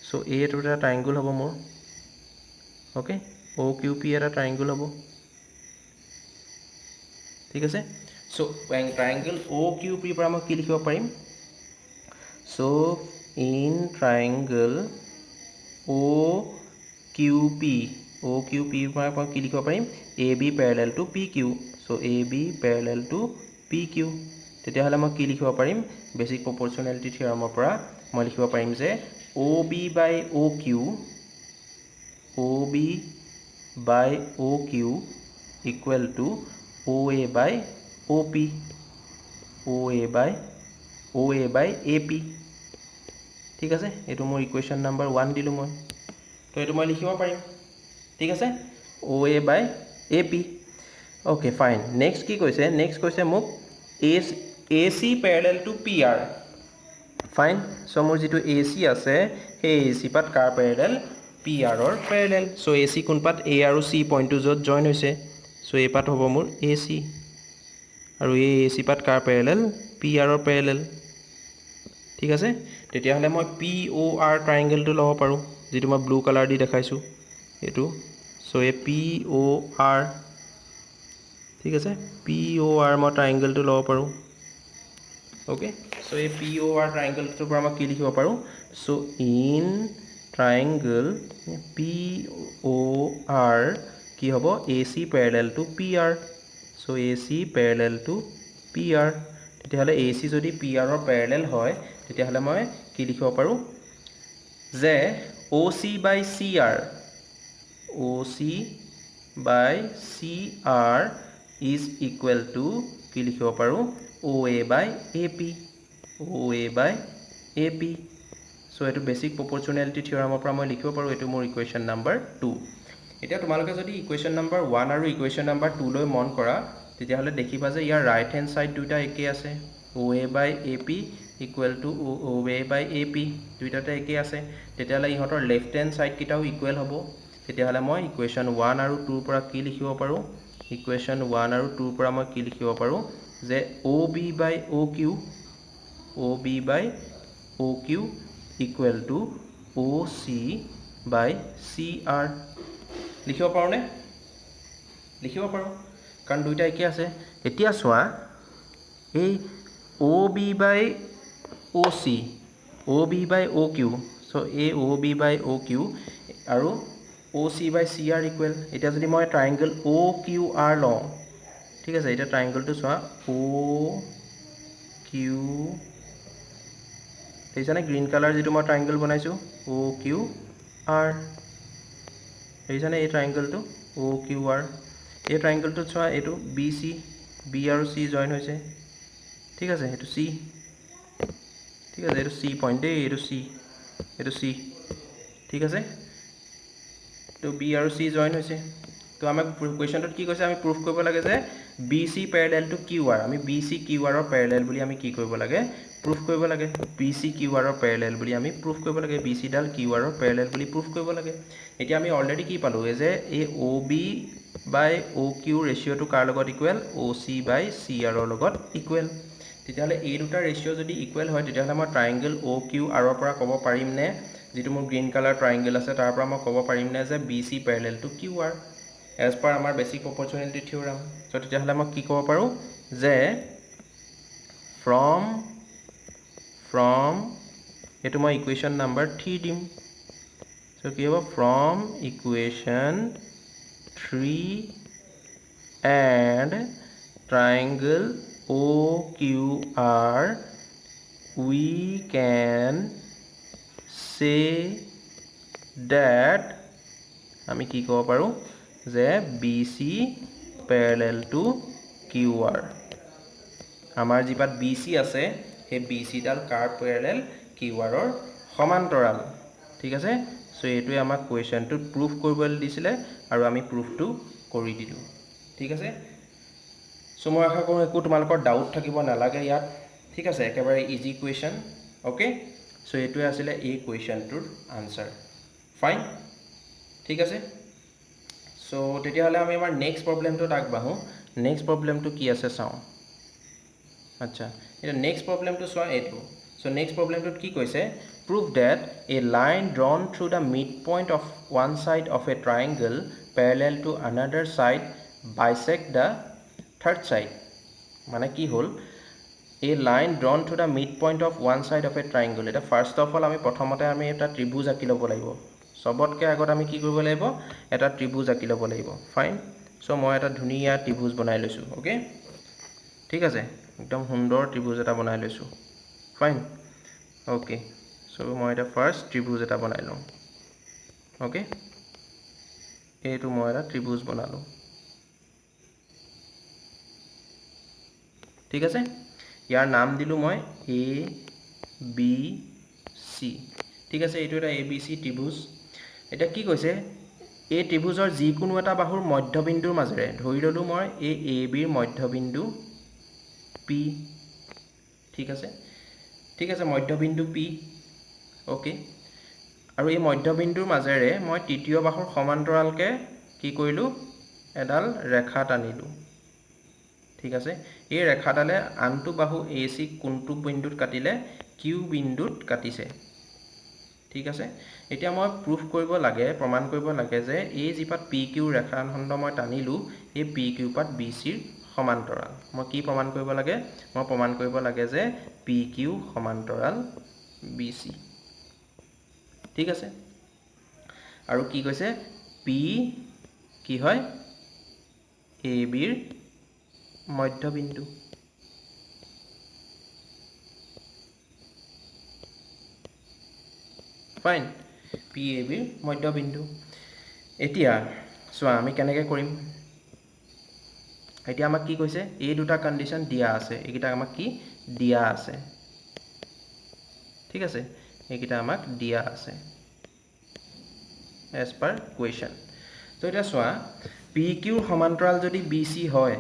সো এইটো এটা ট্ৰায়াঙ্গল হ'ব মোৰ ওকে OQP এটা ট্ৰায়াঙ্গল হ'ব ঠিক আছে সো ট্ৰায়াঙ্গল OQP পৰা মই কি লিখিব পাৰিম সো in triangle OQP পৰা মই কি লিখিব পাৰিম AB parallel to PQ so AB parallel to PQ তেতিয়া হলে মই কি লিখিব পাৰিম বেসিক প্ৰপৰচনেলিটি থিওৰামৰ পৰা মই লিখিব পাৰিম যে OB by OQ equal to OA by OP OA by AP ঠিক আছে এটো মোৰ ইকুৱেশ্যন নাম্বাৰ 1 দিলো মই তো এটো মই লিখিব পাৰিম ঠিক আছে OA by AP okay fine next কি কৈছে নেক্সট কৈছে মোক AC parallel to PR fine so মোৰ যেটো AC আছে সেই AC পাত কাৰ প্যাৰেলাল PR ৰ প্যাৰেলাল সো AC কোন পাত A আৰু C পয়েন্টটো যত জয়েন হৈছে সো এই পাত হ'ব মোৰ AC আৰু এই AC পাত কাৰ প্যাৰেলাল PR ৰ প্যাৰেলাল ঠিক আছে তেতিয়া হলে মই POR ট্ৰায়াঙ্গলটো লব পাৰো যেটো মই ব্লু কালাৰ দি দেখাইছো এটো সো এই POR ঠিক আছে POR মই ট্ৰায়াঙ্গলটো লব পাৰো ওকে সো এই POR ট্ৰায়াঙ্গলটোৰ পৰা মই কি লিখিব পাৰো সো ইন ট্ৰায়াঙ্গল POR কি হ'ব AC parallel to PR so AC parallel to PR তেতিয়াহ'লে AC যদি PR ৰ প্যাৰেলাল হয় তেতিয়াহ'লে মই কি লিখিব পাৰো যে OC by CR OC by CR is equal to কি লিখিব পাৰো OA by AP OA by AP so এটো বেসিক প্ৰপৰচনেলিটি থিওৰামৰ পৰা মই লিখিব পাৰো এটো মোৰ ইকুৱেশ্যন নাম্বাৰ 2 এতিয়া তোমালোকে যদি ইকুৱেশ্যন নাম্বাৰ 1 আৰু ইকুৱেশ্যন নাম্বাৰ 2 লৈ মন কৰা তেতিয়াহ'লে দেখিবা যে ইয়াৰ ৰাইট হ্যান্ড সাইড দুটা একে আছে OA by AP equal to OA by AP দুইটাতে একে আছে তেতিয়াহ'লে ইহঁতৰ লেফট হ্যান্ড সাইড কিটাও ইকুৱেল হ'ব তেতিয়াহ'লে মই ইকুৱেশ্যন 1 আৰু 2 ৰ পৰা কি লিখিব পাৰো ইকুৱেশ্যন 1 আৰু 2 ৰ পৰা মই কি লিখিব পাৰো যে OB by OQ OB by OQ equal to OC by CR লিখিব পাৰো নে লিখিব পাৰো কাৰণ দুইটা একে আছে এতিয়া চোৱা এই OB by OC OB by OQ so a OB by OQ আৰু OC by CR equal এটা যদি মই ট্ৰায়াঙ্গল OQR লওঁ ঠিক আছে এটা ট্ৰায়াঙ্গলটো চোৱা OQ এইজানে গ্ৰীন কালাৰ যেটো মই ট্ৰায়াঙ্গল বনাইছো OQR এইজানে এই ট্ৰায়াঙ্গলটো OQR এই ট্ৰায়াঙ্গলটো চোৱা এটো BC B আৰু C জয়েন হৈছে ঠিক আছে এটো C ঠিক আছে এটো C পয়েন্ট দে এটো C ঠিক আছে তো B আৰু C জয়েন হৈছে তো আমাক কোৱেশ্চনটোত কি কৈছে আমি প্ৰুফ কৰিব লাগে যে BC প্যাৰেলাল টু QR আমি BC QR ৰ প্যাৰেলাল বুলি আমি কি কৰিব লাগে প্ৰুফ কৰিব লাগে BC QR ৰ প্যাৰেলাল বুলি আমি প্ৰুফ কৰিব লাগে BC ডাল QR ৰ প্যাৰেলাল বুলি প্ৰুফ কৰিব লাগে এতিয়া আমি অলৰেডি কি পালো যে এই OB by OQ ৰেশিওটো কাৰ লগত ইকুৱেল OC by CR ৰ লগত ইকুৱেল তেতিয়াহ'লে এই দুটা ৰেশিও যদি ইকুৱেল হয় তেতিয়াহ'লে মই ট্ৰায়াঙ্গল OQR ৰ পৰা ক'ব পাৰিম নে যেটো মোৰ গ্ৰীন কালাৰ ট্ৰায়াঙ্গল আছে তাৰ পৰা মই ক'ব পাৰিম নে যে BC parallel to QR as per আমাৰ বেসিক প্ৰপৰচনেলিটি থিওৰাম সো তেতিয়াহ'লে মই কি ক'ব পাৰো যে from এটো মই ইকুৱেশ্যন নাম্বাৰ 3 দিম সো কি হ'ব from equation 3 and triangle OQR we can say that আমি কি ক'ব পাৰো যে BC parallel to QR আমাৰ জিপাত BC আছে হে BC ডাল কাৰ প্যাৰেলাল QR ৰ সমান্তৰাল ঠিক আছে সো এটোই আমাক কোৱেশ্চনটো প্ৰুফ কৰিবলৈ দিছিলে আৰু আমি প্ৰুফটো কৰি দিলো ঠিক আছে সো মই আশা কৰোঁ একো তোমালোকৰ ডাউট থাকিব নালাগে ইয়াত ঠিক আছে একেবাৰে ইজি কোৱেশ্চন ওকে সো এটোই আছিল এই কোৱেশ্চনটোৰ আনসাৰ ফাইন ঠিক আছে সো তেতিয়াহ'লে আমি আমাৰ নেক্সট প্ৰবলেমটোত আগবাঢ়ো নেক্সট প্ৰবলেমটো কি আছে চাও আচ্ছা এটা নেক্সট প্ৰবলেমটো চোৱা এটো সো নেক্সট প্ৰবলেমটোত কি কৈছে prove that a line drawn through the midpoint of one side of a triangle parallel to another side bisect the third side মানে কি হল a line drawn through the midpoint of one side of a triangle এটা ফার্স্ট অফ অল আমি প্ৰথমতে আমি এটা ত্ৰিভুজ আঁকি ল'ব লাগিব সবতকে আগত আমি কি কৰিব লাগিব এটা ত্ৰিভুজ আঁকি ল'ব লাগিব ফাইন সো মই এটা ধুনিয়া ত্ৰিভুজ বনাই লৈছো ওকে ঠিক আছে একদম সুন্দৰ ত্ৰিভুজ এটা বনাই লৈছো ফাইন ওকে সো মই এটা ফাৰ্স্ট ত্ৰিভুজ এটা বনাই লম ওকে এইটো মই এটা ত্ৰিভুজ বনালো ঠিক আছে ইয়াৰ নাম দিলো মই A B C ঠিক আছে এইটো এটা ABC ত্ৰিভুজ এটা কি কৈছে এই ত্ৰিভুজৰ যিকোনো এটা বাহুৰ মধ্যবিন্দুৰ মাজেৰে ধৰি ললো মই এই AB ৰ মধ্যবিন্দু P ঠিক আছে মধ্যবিন্দু P ওকে আৰু এই মধ্যবিন্দুৰ মাজেৰে মই তৃতীয় বাহুৰ সমান্তৰালকে কি কৰিলো এডাল ৰেখা টানিলো ঠিক আছে এই ৰেখাডালে আনটো বাহু AC কোনটো বিন্দুত কাটিলে Q বিন্দুত কাটিছে ঠিক আছে এতিয়া মই প্ৰুফ কৰিব লাগে প্ৰমাণ কৰিব লাগে যে এই জিপাত PQ ৰেখাখণ্ড মই টানিলো এই PQ পাত BC ৰ সমান্তৰাল মই কি প্ৰমাণ কৰিব লাগে মই প্ৰমাণ কৰিব লাগে যে PQ সমান্তৰাল BC ঠিক আছে আৰু কি কৈছে P কি হয় AB ৰ মধ্যবিন্দু ফাইন পি এ বিৰ মধ্যবিন্দু এতিয়া চোৱা আমি কেনেকৈ কৰিম এতিয়া আমাক কি কৈছে এই দুটা কন্ডিশন দিয়া আছে এইকিটা আমাক কি দিয়া আছে ঠিক আছে এইকিটা আমাক দিয়া আছে as per question তো এটা চোৱা PQ সমান্তৰাল যদি BC হয়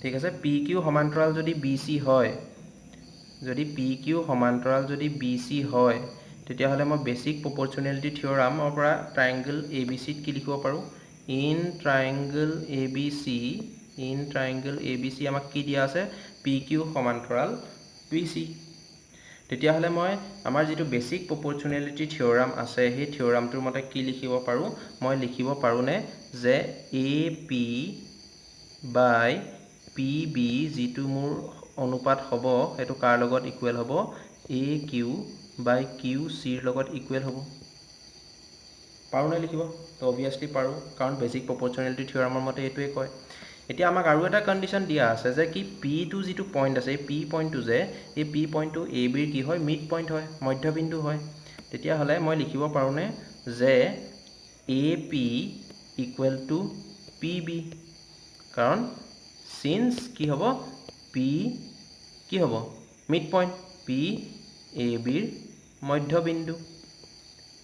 ঠিক আছে PQ সমান্তৰাল যদি BC হয় যদি PQ সমান্তৰাল যদি BC হয় তেতিয়া হলে মই বেসিক প্ৰপৰচনেলিটি থিওৰামৰ পৰা ট্ৰায়াঙ্গল ABC কি লিখিব পাৰো in triangle ABC আমাক কি দিয়া আছে PQ সমান্তৰাল BC তেতিয়া হলে মই আমাৰ যেটো বেসিক প্ৰপৰচনেলিটি থিওৰাম আছে সেই থিওৰামটোৰ মতে কি লিখিব পাৰো মই লিখিব পাৰো নে যে AP by PB যেটো মোৰ অনুপাত হ'ব এটো কাৰ লগত ইকুৱেল হ'ব AQ by QC ৰ লগত ইকুৱেল হ'ব পাৰো নে লিখিব তো অবিয়াসলি পাৰো কাৰণ বেসিক প্ৰপৰচনেলিটি থিওৰামৰ মতে এটোৱে কয় এতিয়া আমাক আৰু এটা কন্ডিশন দিয়া আছে যে কি P টু যেটো পইণ্ট আছে P পইণ্টটো যে এই P পইণ্টটো AB ৰ কি হয় মিড পইণ্ট হয় মধ্যবিন্দু হয় তেতিয়া হলে মই লিখিব পাৰো নে যে AP ইকুৱেল টু PB কাৰণ সিন্স কি হ'ব P কি হ'ব মিড পইণ্ট P AB ৰ মধ্যবিন্দু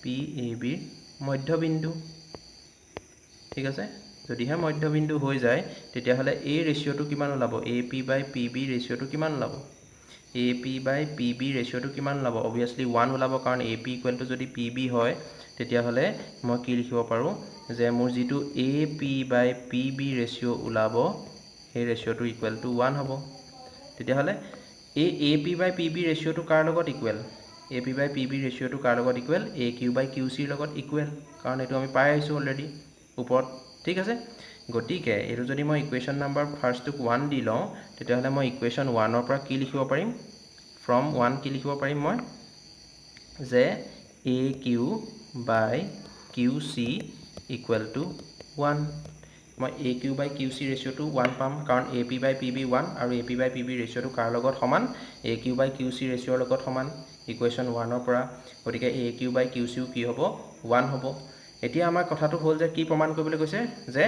P AB ৰ মধ্যবিন্দু ঠিক আছে যদিহে মধ্যবিন্দু হৈ যায় তেতিয়া হলে এই ৰেশিওটো কিমান ওলাব AP by PB ৰেশিওটো কিমান ওলাব AP by PB ৰেশিওটো কিমান ওলাব obviously 1 ওলাব কাৰণ AP ইকুৱেল টু যদি PB হয় তেতিয়া হলে মই কি লিখিব পাৰো যে মোৰ যেটো AP by PB ৰেশিও ওলাব সেই ৰেশিওটো ইকুৱেল টু 1 হ'ব তেতিয়া হলে এই AP by PB ৰেশিওটো কাৰ লগত ইকুৱেল AP by PB ৰেশিওটো কাৰ লগত ইকুৱেল AQ by QC ৰ লগত ইকুৱেল কাৰণ এটো আমি পাই আইছো অলৰেডি ওপৰত ঠিক আছে গতিকে এটো যদি মই ইকুৱেশন নাম্বাৰ ফাৰ্স্ট টুক 1 দি লওঁ তেতিয়া হলে মই ইকুৱেশন 1 ৰ পৰা কি লিখিব পাৰিম from 1 কি লিখিব পাৰিম মই যে AQ by QC equal to 1 মই AQ by QC ৰেশিওটো 1 পাম কাৰণ AP by PB 1 আৰু AP by PB ৰেশিওটো কাৰ লগত সমান AQ by QC ৰেশিওৰ লগত সমান ইকুৱেশন 1 ৰ পৰা গতিকে AQ by QC কি হ'ব 1 হ'ব এতিয়া আমাৰ কথাটো হ'ল যে কি প্ৰমাণ কৰিবলৈ কৈছে যে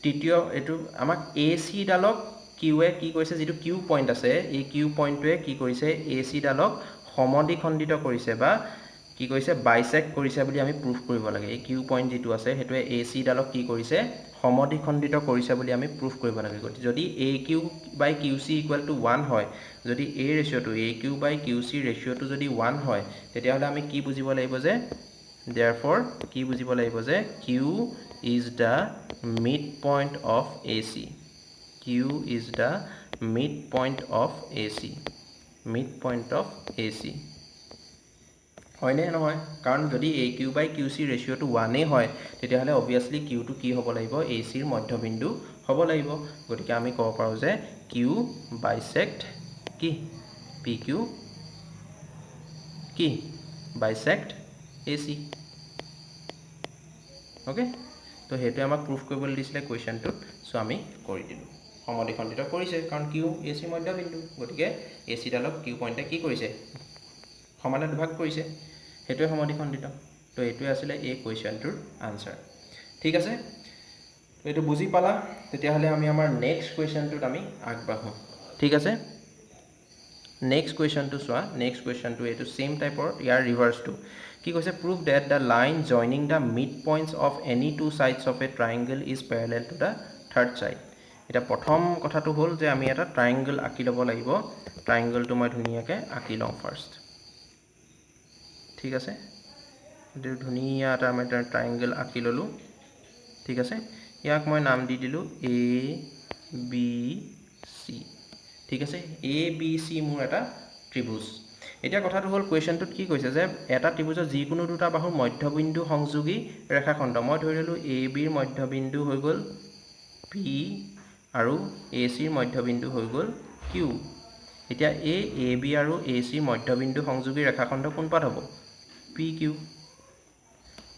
তৃতীয় এটো আমাক AC ডালক Q এ কি কৰিছে যেটো Q পইণ্ট আছে এই Q পইণ্টটোৱে কি কৰিছে AC ডালক সমদ্বিখণ্ডিত কৰিছে বা কি কৰিছে বাইসেক্ট কৰিছে বুলি আমি প্ৰুফ কৰিব লাগে এই Q পইণ্ট যেটো আছে হেতুৱে AC ডালক কি কৰিছে সমদ্বিখণ্ডিত কৰিছে বুলি আমি প্ৰুফ কৰিব লাগে গতি যদি AQ by QC equal to 1 হয় যদি এই ৰেশিওটো AQ by QC ৰেশিওটো যদি 1 হয় তেতিয়া হলে আমি কি বুজিব লাগিব যে therefore কি বুজিব লাগিব যে Q is the midpoint of AC Q is the midpoint of AC midpoint of AC হয়নে নহয় কাৰণ যদি AQ by QC ৰেশিওটো 1 হয় তেতিয়া হলে obviously Q টো কি হ'ব লাগিব AC ৰ মধ্যবিন্দু হ'ব লাগিব গতিকে আমি ক'ব পাৰো যে Q bisect কি PQ কি bisect AC ওকে তো হেতু আমাক প্ৰুফ কৰিবলৈ দিছিলে কোৱেশ্চনটোত সো আমি কৰি দিলো সমদ্বিখণ্ডিত কৰিছে কাৰণ Q AC মধ্যবিন্দু গতিকে AC ডালক Q পইণ্টে কি কৰিছে সমানে দুভাগ কৰিছে হেতুৱে সমদ্বিখণ্ডিত তো এটোৱে আছিল এই কোৱেশ্চনটোৰ আনসাৰ ঠিক আছে তো এটো বুজি পালা তেতিয়া হলে আমি আমাৰ নেক্সট কোৱেশ্চনটোত আমি আগবাঢ়ো ঠিক আছে নেক্সট কোৱেশ্চনটো চোৱা নেক্সট কোৱেশ্চনটো এটো সেম টাইপৰ ইয়াৰ ৰিভাৰ্সটো কি কৈছে prove that the line joining the midpoints of any two sides of a triangle is parallel to the third side এটা প্ৰথম কথাটো হ'ল যে আমি এটা ট্ৰায়াঙ্গল আঁকি ল'ব লাগিব ট্ৰায়াঙ্গলটো মই ধুনিয়াকে আঁকি লওঁ ফাৰ্স্ট ঠিক আছে এটো ধুনিয়া এটা আমি ট্ৰায়াঙ্গল আঁকি ললো ঠিক আছে ইয়াক মই নাম দি দিলো A B C ঠিক আছে A B C মোৰ এটা ত্ৰিভুজ এতিয়া কথাটো হ'ল কোৱেশ্চনটোত কি কৈছে যে এটা ত্ৰিভুজৰ যিকোনো দুটা বাহুৰ মধ্যবিন্দু সংযোগী ৰেখাখণ্ড মই ধৰি ললো AB ৰ মধ্যবিন্দু হৈ গল P আৰু AC ৰ মধ্যবিন্দু হৈ গল Q এতিয়া AB আৰু AC ৰ মধ্যবিন্দু সংযোগী ৰেখাখণ্ড কোন পাত হ'ব PQ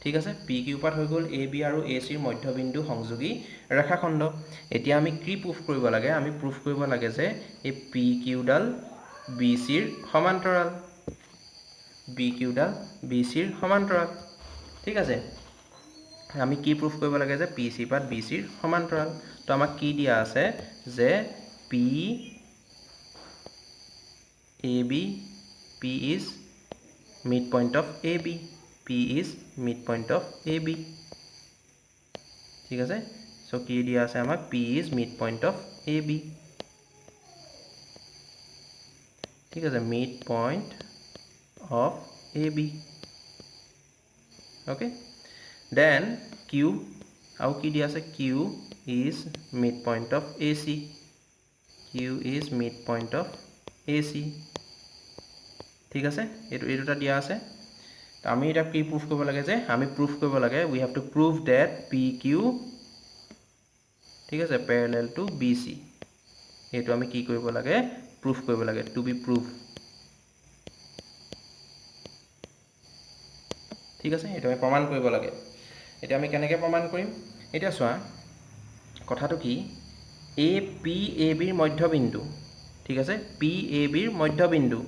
ঠিক আছে PQ পাত হৈ গল AB আৰু AC ৰ মধ্যবিন্দু সংযোগী ৰেখাখণ্ড এতিয়া আমি কি প্ৰুফ কৰিব লাগে আমি প্ৰুফ কৰিব লাগে যে এই PQ ডাল BC ৰ সমান্তৰাল BQ ডাল BC ৰ সমান্তৰাল ঠিক আছে আমি কি প্ৰুফ কৰিব লাগে যে PC পাত BC ৰ সমান্তৰাল তো আমাক কি দিয়া আছে যে P is midpoint of AB P is midpoint of AB ঠিক আছে সো কি দিয়া আছে আমাক P is midpoint of AB ঠিক আছে midpoint of AB okay then Q how ki dia ase Q is midpoint of AC Q is midpoint of AC ঠিক আছে এটো এটোটা দিয়া আছে তো আমি এটা কি প্রুফ কৰিব লাগে যে আমি প্ৰুফ কৰিব লাগে we have to prove that PQ ঠিক আছে parallel to BC এটো আমি কি কৰিব লাগে প্ৰুফ কৰিব লাগে to be proof ঠিক আছে এটা আমি প্ৰমাণ কৰিব লাগে এটা আমি কেনেকৈ প্ৰমাণ কৰিম এটা সোয়া কথাটো কি APAB ৰ মধ্যবিন্দু ঠিক আছে PAB ৰ মধ্যবিন্দু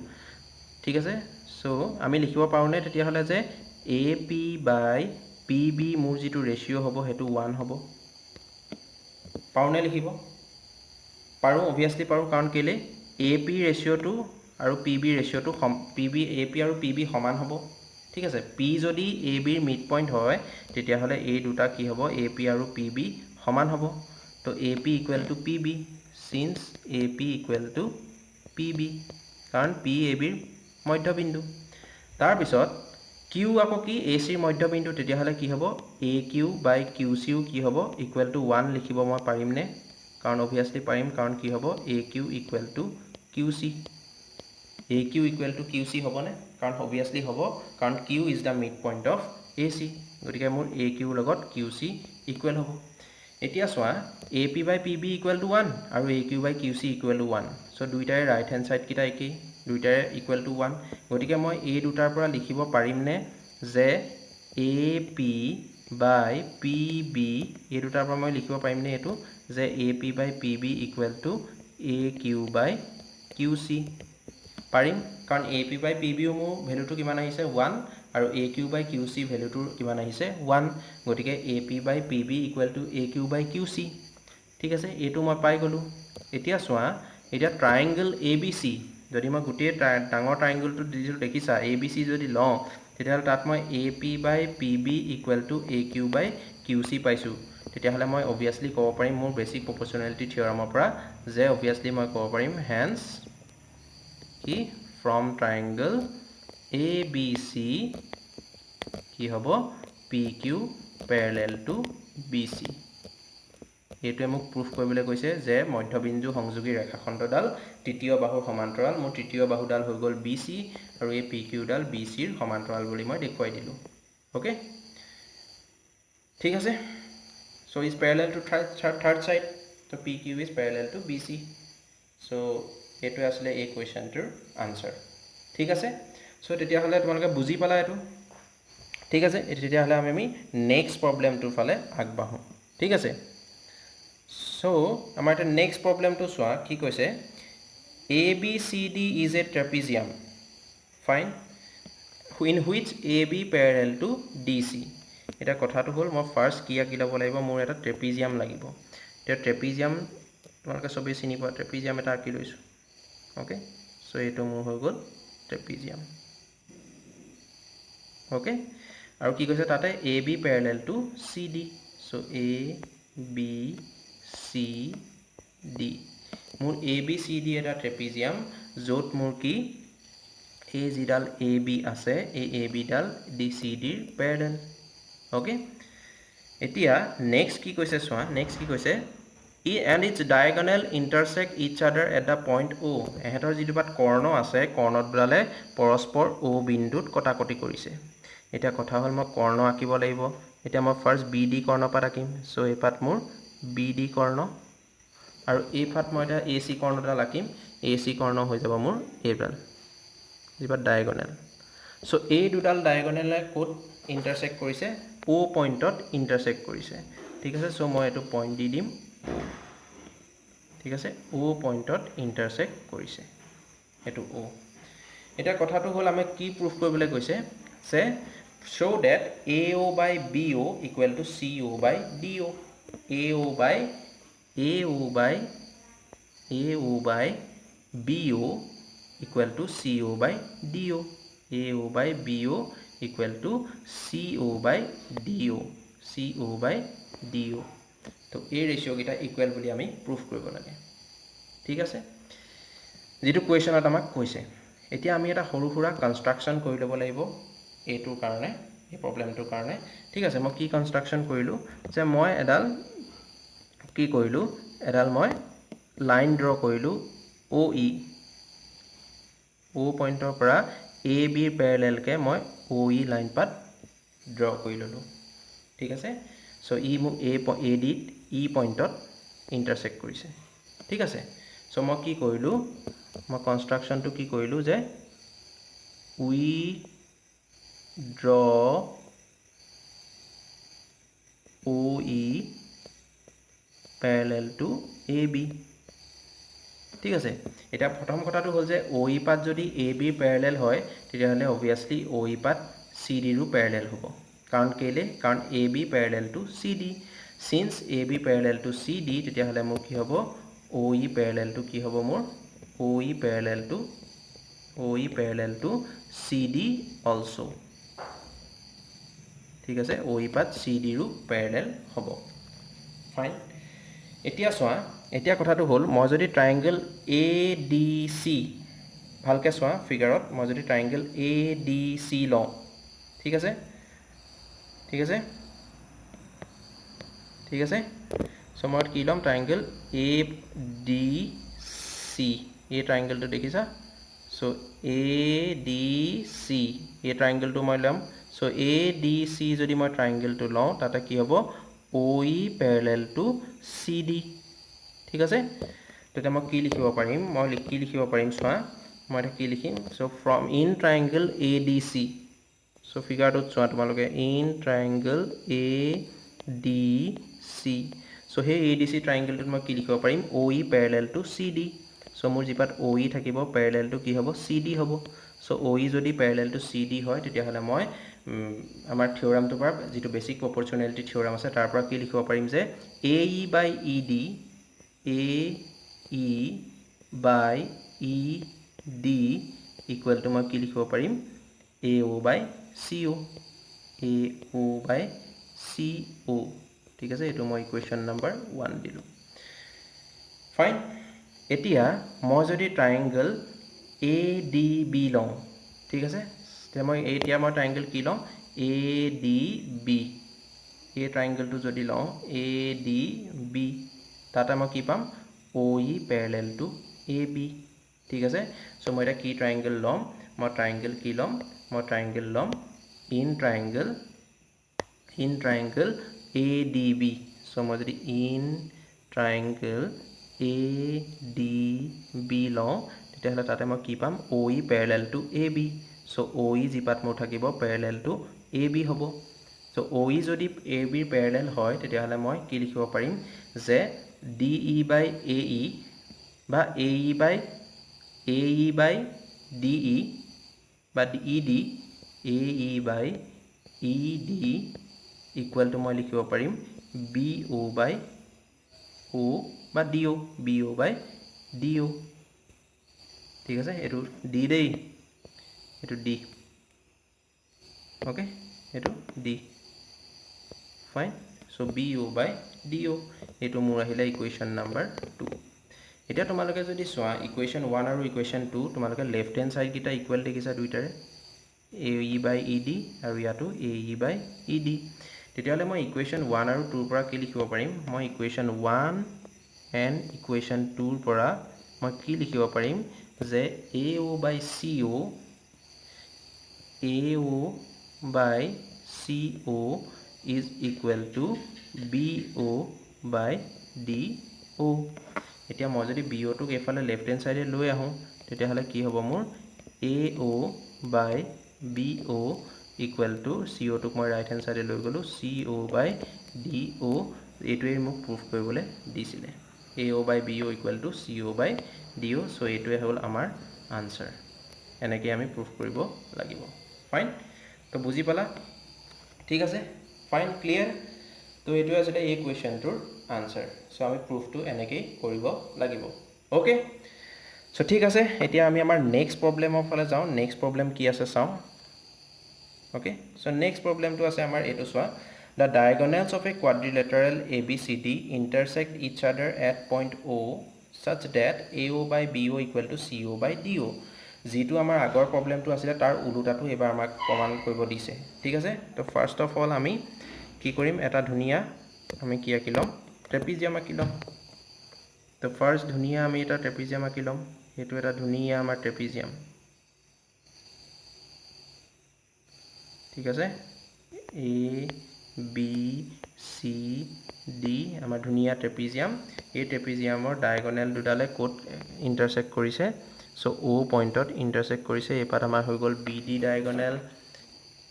ঠিক আছে সো আমি লিখিব পাৰোনে তেতিয়া হলে যে AP by PB মোৰ যেটো ৰেশিও হ'ব হেতু 1 হ'ব পাৰোনে লিখিব পাৰো obviously পাৰো কাৰণ কেলে AP ৰেশিওটো আৰু PB ৰেশিওটো PB AP আৰু PB সমান হ'ব ঠিক আছে P যদি AB ৰ মিড পইণ্ট হয় তেতিয়া হলে এই দুটা কি হ'ব AP আৰু PB সমান হ'ব তো AP equal to PB since AP equal to PB কাৰণ PAB ৰ মধ্যবিন্দু তাৰ পিছত Q আকৌ কি AC ৰ মধ্যবিন্দু তেতিয়া হলে কি হ'ব AQ by QC কি হ'ব equal to 1 লিখিব মই পাৰিম নে কাৰণ obviously পাৰিম কাৰণ কি হ'ব AQ equal to QC AQ equal to QC হ'ব নে কাৰণ obviously হ'ব কাৰণ Q is the midpoint of AC গতিকে মোৰ AQ লগত QC equal হ'ব এতিয়া সোয়া AP by PB equal to 1 আৰু AQ by QC equal to 1 so দুইটাৰে ৰাইট হ্যান্ড সাইড কিটা একেই দুইটাৰে equal to 1 গতিকে মই এই দুটাৰ পৰা লিখিব পাৰিম নে যে AP by PB এই দুটাৰ পৰা মই লিখিব পাৰিম নে এটো যে AP by PB equal to AQ by QC পাৰিম কাৰণ AP by PB মোৰ ভ্যালুটো কিমান আহিছে 1 আৰু AQ by QC ভ্যালুটো কিমান আহিছে 1 গতিকে AP by PB equal to AQ by QC ঠিক আছে এটো মই পাই গলো এতিয়া সোয়া এটা ট্ৰায়াঙ্গল ABC যদি মই গুটে ডাঙৰ ট্ৰায়াঙ্গলটো দিছিল দেখিছা ABC যদি লওঁ তেতিয়া হলে তাত মই AP by PB equal to AQ by QC পাইছো তেতিয়া হলে মই obviously ক'ব পাৰিম মোৰ বেসিক প্ৰপৰ্শনালিটি থিওৰামৰ পৰা যে obviously মই ক'ব পাৰিম hence কি from triangle ABC কি হ'ব PQ parallel to BC এটো মোক প্রুফ কৰিবলৈ কৈছে যে মধ্যবিন্দু সংযোগী ৰেখাখণ্ডডাল তৃতীয় বাহুৰ সমান্তৰাল মোৰ তৃতীয় বাহুডাল হৈ গল BC আৰু এই PQ ডাল BC ৰ সমান্তৰাল বুলি মই দেখুৱাই দিলো ওকে ঠিক আছে so is parallel to third side so PQ is parallel to BC so এটো আসলে এই কোৱেশ্চনটোৰ আনসাৰ ঠিক আছে সো তেতিয়া হলে তোমালোকে বুজি পালা এটো ঠিক আছে তেতিয়া হলে আমি নেক্সট প্ৰবলেমটোৰ ফালে আগবাঢ়ো ঠিক আছে সো আমাৰ এটা নেক্সট প্ৰবলেমটো সোৱা কি কৈছে ABCD is a trapezium fine in which AB parallel to DC এটা কথাটো হল মই ফার্স্ট কি আকি লব লাগিব মোৰ এটা ট্ৰেপিজিয়াম লাগিব এটা ট্ৰেপিজিয়াম তোমালোকে সবে চিনি পোৱা ট্ৰেপিজিয়াম এটা আকি লৈছো ওকে সো এটো মোৰ হৈ গল ট্ৰেপিজিয়াম ওকে আৰু কি কৈছে তাতে AB parallel to CD so ABCD মোৰ ABCD এটা ট্ৰেপিজিয়াম যত মোৰ কি এই যিডাল AB আছে এই AB ডাল DCD ৰ প্যাৰালেল ওকে এতিয়া নেক্সট কি কৈছে সোয়া নেক্সট কি কৈছে E and its diagonal intersect each other at the point O এহেতৰ যিটোপাত কৰ্ণ আছে কৰ্ণতডালে পৰস্পৰ O বিন্দুত কটাকটি কৰিছে এটা কথা হল মই কৰ্ণ আকিব লাগিব এটা মই ফাৰ্স্ট BD কৰ্ণপাত আকিম সো এই পাত মোৰ BD কৰ্ণ আৰু এই পাত মই এটা AC কৰ্ণডাল আকিম AC কৰ্ণ হৈ যাব মোৰ এইডাল যিপাত ডায়াগোনাল সো এই দুডাল ডায়াগোনালে কোড ইন্টাৰসেক্ট কৰিছে O পইণ্টত ইন্টাৰসেক্ট কৰিছে ঠিক আছে সো মই এটো পইণ্ট দি দিম ঠিক আছে O পইণ্টত ইন্টারসেক্ট কৰিছে এটো O এটা কথাটো হ'ল আমি কি প্ৰুফ কৰিবলৈ কৈছে যে show that AO by BO equal to CO by DO. AO by BO equal to CO by DO. AO by BO equal to CO by DO. CO by DO. তো এই ৰেশিও কিটা ইকুৱেল বুলি আমি প্ৰুফ কৰিব লাগে ঠিক আছে যেটো কোৱেশ্চনত আমাক কৈছে এতিয়া আমি এটা সৰু সুৰা কনস্ট্ৰাকচন কৰি ল'ব লাগিব এটোৰ কাৰণে এই প্ৰবলেমটোৰ কাৰণে ঠিক আছে মই কি কনস্ট্ৰাকচন কৰিলো যে মই এডাল কি কৰিলো এডাল মই লাইন ড্ৰ কৰিলো OE O পইণ্টৰ পৰা AB প্যাৰেলাল কে মই OE লাইন পাত ড্ৰ কৰি ললো ঠিক আছে সো ই মোক AD E পইণ্টত ইন্টাৰসেক্ট কৰিছে ঠিক আছে সো মই কি কৰিলো মই কনস্ট্ৰাকচনটো কি কৰিলো যে we draw OE parallel to AB ঠিক আছে এটা প্ৰথম কথাটো হ'ল যে OE পাত যদি AB প্যাৰেলাল হয় তেতিয়াহলে obviously OE পাত CD ৰো প্যাৰেলাল হ'ব কাৰণ কেলে কাৰণ AB parallel to CD since AB parallel to CD তেতিয়াহলে মোৰ কি হ'ব OE parallel to কি হ'ব মোৰ OE parallel to CD also ঠিক আছে OE পাত CD ৰো প্যাৰেলাল হ'ব ফাইন এতিয়া সোয়া এতিয়া কথাটো হ'ল মই যদি ট্ৰায়াঙ্গল ADC ভালকে সোয়া ফিগাৰত মই যদি ট্ৰায়াঙ্গল ADC লওঁ ঠিক আছে সো মই কি লম ট্ৰায়াঙ্গল ADC এই ট্ৰায়াঙ্গলটো দেখিছা সো ADC এই ট্ৰায়াঙ্গলটো মই লম সো ADC যদি মই ট্ৰায়াঙ্গলটো লওঁ তাতে কি হ'ব OE parallel to CD ঠিক আছে তেতে মই কি লিখিব পাৰিম মই কি লিখিব পাৰিম সোয়া মই এটা কি লিখিম so from in triangle ADC so ফিগাৰটোত সোয়া তোমালোকে in triangle ADC সো হে ADC ট্ৰায়াঙ্গলটোত মই কি লিখিব পাৰিম OE parallel to CD so মোৰ জিপাত OE থাকিব parallel to কি হ'ব CD হ'ব সো OE যদি parallel to CD হয় তেতিয়াহলে মই আমাৰ থিওৰামটো পৰা যেটো বেসিক প্ৰপৰচনেলিটি থিওৰাম আছে তাৰ পৰা কি লিখিব পাৰিম যে AE by ED equal to মই কি লিখিব পাৰিম AO by CO ঠিক আছে এটো মই ইকুৱেশ্যন নম্বৰ 1 দিলো ফাইন এতিয়া মই যদি ট্ৰায়াঙ্গল ADB লওঁ ঠিক আছে তে মই এতিয়া মই ট্ৰায়াঙ্গল কি লওঁ ADB এই ট্ৰায়াঙ্গলটো যদি লওঁ ADB তাতে মই কি পাম OE parallel to AB ঠিক আছে সো মই এটা কি ট্ৰায়াঙ্গল লম মই ট্ৰায়াঙ্গল কি লম মই ট্ৰায়াঙ্গল লম in triangle ADB সো মই যদি in triangle ADB লওঁ তেতিয়াহলে তাতে মই কি পাম OE parallel to AB so OE জিপাত মোৰ থাকিব parallel to AB হ'ব সো OE যদি AB parallel হয় তেতিয়াহলে মই কি লিখিব পাৰিম যে DE by AE বা AE by DE বা ED AE by ED equal to মই লিখিব পাৰিম BO by O বা DO BO by DO ঠিক আছে এটো D দেই এটো D ওকে এটো D fine so BO by DO এটো মোৰ আহিলা ইকুৱেশ্যন নম্বৰ 2 এতিয়া তোমালোকে যদি সোয়া ইকুৱেশ্যন 1 আৰু ইকুৱেশ্যন 2 তোমালোকে লেফট হ্যান্ড সাইড কিটা ইকুৱেল দেখিছা দুইটাৰে AE by ED আৰু ইয়াটো AE by ED তেতিয়াহলে মই ইকুৱেশ্যন 1 আৰু 2 পৰা কি লিখিব পাৰিম মই ইকুৱেশ্যন 1 এণ্ড ইকুৱেশ্যন 2 পৰা মই কি লিখিব পাৰিম যে AO by CO is equal to BO by DO এতিয়া মই যদি BO টোক এফালে লেফট হ্যান্ড সাইডে লৈ আহো তেতিয়াহলে কি হ'ব মোৰ AO by BO equal to CO টোক মই ৰাইট হ্যান্ড সাইডে লৈ গলো CO by DO এটোৱে মোক প্ৰুফ কৰিবলৈ দিছিলে AO by BO equal to CO by DO so এটোৱে হ'ল আমাৰ আনসাৰ এনেকৈ আমি প্ৰুফ কৰিব লাগিব ফাইন তো বুজি পালা ঠিক আছে ফাইন ক্লিয়াৰ তো এইটোৱে আছিলে এই কুৱেশ্যনটোৰ আনচাৰ চ' আমি প্ৰুফটো এনেকৈয়ে কৰিব লাগিব অ'কে চ' ঠিক আছে এতিয়া আমি আমাৰ নেক্সট প্ৰব্লেমৰ ফালে যাওঁ নেক্সট প্ৰব্লেম কি আছে চাওঁ অ'কে চ' নেক্সট প্ৰব্লেমটো আছে আমাৰ এইটো চোৱা the diagonals of a quadrilateral ABCD intersect each other at point O such that AO by BO equal to CO by DO যিটো আমাৰ আগৰ প্ৰব্লেমটো আছিলে তাৰ উলুটাটো এবাৰ আমাক প্ৰমাণ কৰিব দিছে ঠিক আছে তো ফাৰ্ষ্ট অফ অল আমি কি কৰিম এটা ধুনীয়া আমি কি আঁকি ল'ম ট্ৰেপিজিয়াম আঁকি ল'ম তো ফাৰ্ষ্ট ধুনীয়া আমি এটা ট্ৰেপিজিয়াম আঁকি ল'ম এইটো এটা ধুনীয়া আমাৰ ট্ৰেপিজিয়াম ঠিক আছে A B C D আমাৰ ধুনীয়া ট্ৰেপিজিয়াম এই ট্ৰেপিজিয়ামৰ ডায়েগনেল দুডালে ক'ত ইণ্টাৰচেক্ট কৰিছে চ' O পইণ্টত ইণ্টাৰচেক্ট কৰিছে এই পাত আমাৰ হৈ গ'ল BD ডায়েগনেল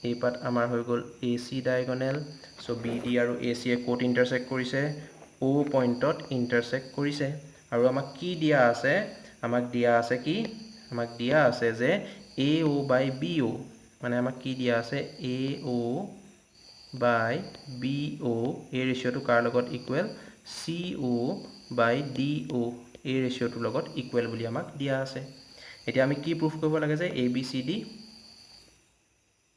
এই পাত আমাৰ হৈ গ'ল AC ডায়েগনেল চ' BD আৰু AC এ ক'ত ইণ্টাৰচেক্ট কৰিছে O পইণ্টত ইণ্টাৰচেক্ট কৰিছে আৰু আমাক কি দিয়া আছে আমাক দিয়া আছে কি আমাক দিয়া আছে যে AO by BO মানে আমাক কি দিয়া আছে AO by BO এই ৰেচিঅ'টো কাৰ লগত ইকুৱেল CO by DO এই ৰেচিঅ'টোৰ লগত ইকুৱেল বুলি আমাক দিয়া আছে এতিয়া আমি কি প্ৰুফ কৰিব লাগে যে ABCD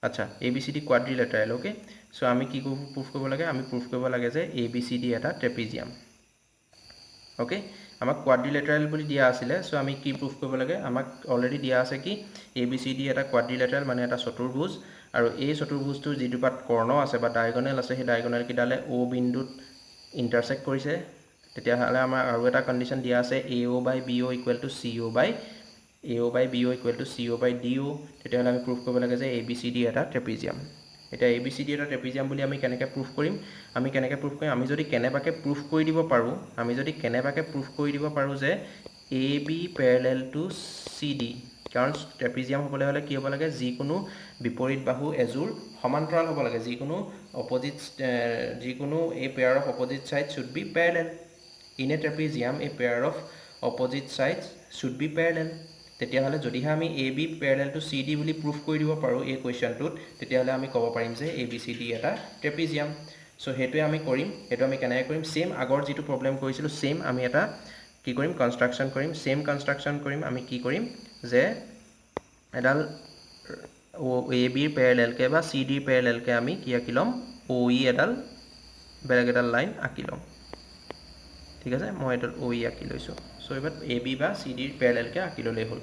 আচ্ছা ABCD কোৱাড্ৰিলেটাৰেল ওকে চ' আমি কি প্ৰুফ কৰিব লাগে আমি প্ৰুফ কৰিব লাগে যে ABCD এটা ট্ৰেপিজিয়াম ওকে আমাক কোৱাড্ৰিলেটাৰেল বুলি দিয়া আছিলে চ' আমি কি প্ৰুফ কৰিব লাগে আমাক অলৰেডি দিয়া আছে কি ABCD এটা কোৱাড্ৰিলেটাৰেল মানে এটা চতুৰ্ভুজ আৰু এই চতুৰ্ভুজটোৰ যি দুপাত কৰ্ণ আছে বা ডায়েগনেল আছে সেই ডায়েগনেল কিডালে O বিন্দুত ইণ্টাৰচেক্ট কৰিছে তেতিয়াহ'লে আমাৰ আৰু এটা কণ্ডিশ্যন দিয়া আছে AO by BO equal to CO by BO equal to CO by DO তেতিয়াহ'লে আমি প্ৰুফ কৰিব লাগে যে ABCD এটা ট্ৰেপিজিয়াম এতিয়া ABCD এটা ট্ৰেপিজিয়াম বুলি আমি কেনেকৈ প্ৰুফ কৰিম আমি যদি কেনেবাকৈ প্ৰুফ কৰি দিব পাৰোঁ যে AB পেৰেলেল টু CD কাৰণ ট্ৰেপিজিয়াম হ'বলৈ হ'লে কি হ'ব লাগে যিকোনো বিপৰীত বাহু এযোৰ সমান্তৰাল হ'ব লাগে যিকোনো a pair of opposite sides should be parallel in a trapezium a pair of opposite sides should be parallel তেতিয়াহ'লে যদিহে আমি AB parallel to CD বুলি প্ৰুফ কৰি দিব পাৰোঁ এই কুৱেশ্যনটোত তেতিয়াহ'লে আমি ক'ব পাৰিম যে ABCD এটা ট্ৰেপিজিয়াম চ' সেইটোৱে আমি কৰিম সেইটো আমি কেনেকৈ কৰিম ছেম আগৰ যিটো প্ৰব্লেম কৰিছিলোঁ ছেম আমি এটা কি কৰিম কনষ্ট্ৰাকশ্যন কৰিম আমি কি কৰিম যে এডাল AB পেৰেলেলকৈ বা CD পেৰেলেলকৈ আমি কি আঁকি ল'ম OE এডাল বেলেগ এডাল লাইন আঁকি ল'ম ঠিক আছে মই এডাল OE আঁকি লৈছোঁ চ' এইবাৰ AB বা CD পেৰেলেলকৈ আঁকি ল'লেই হ'ল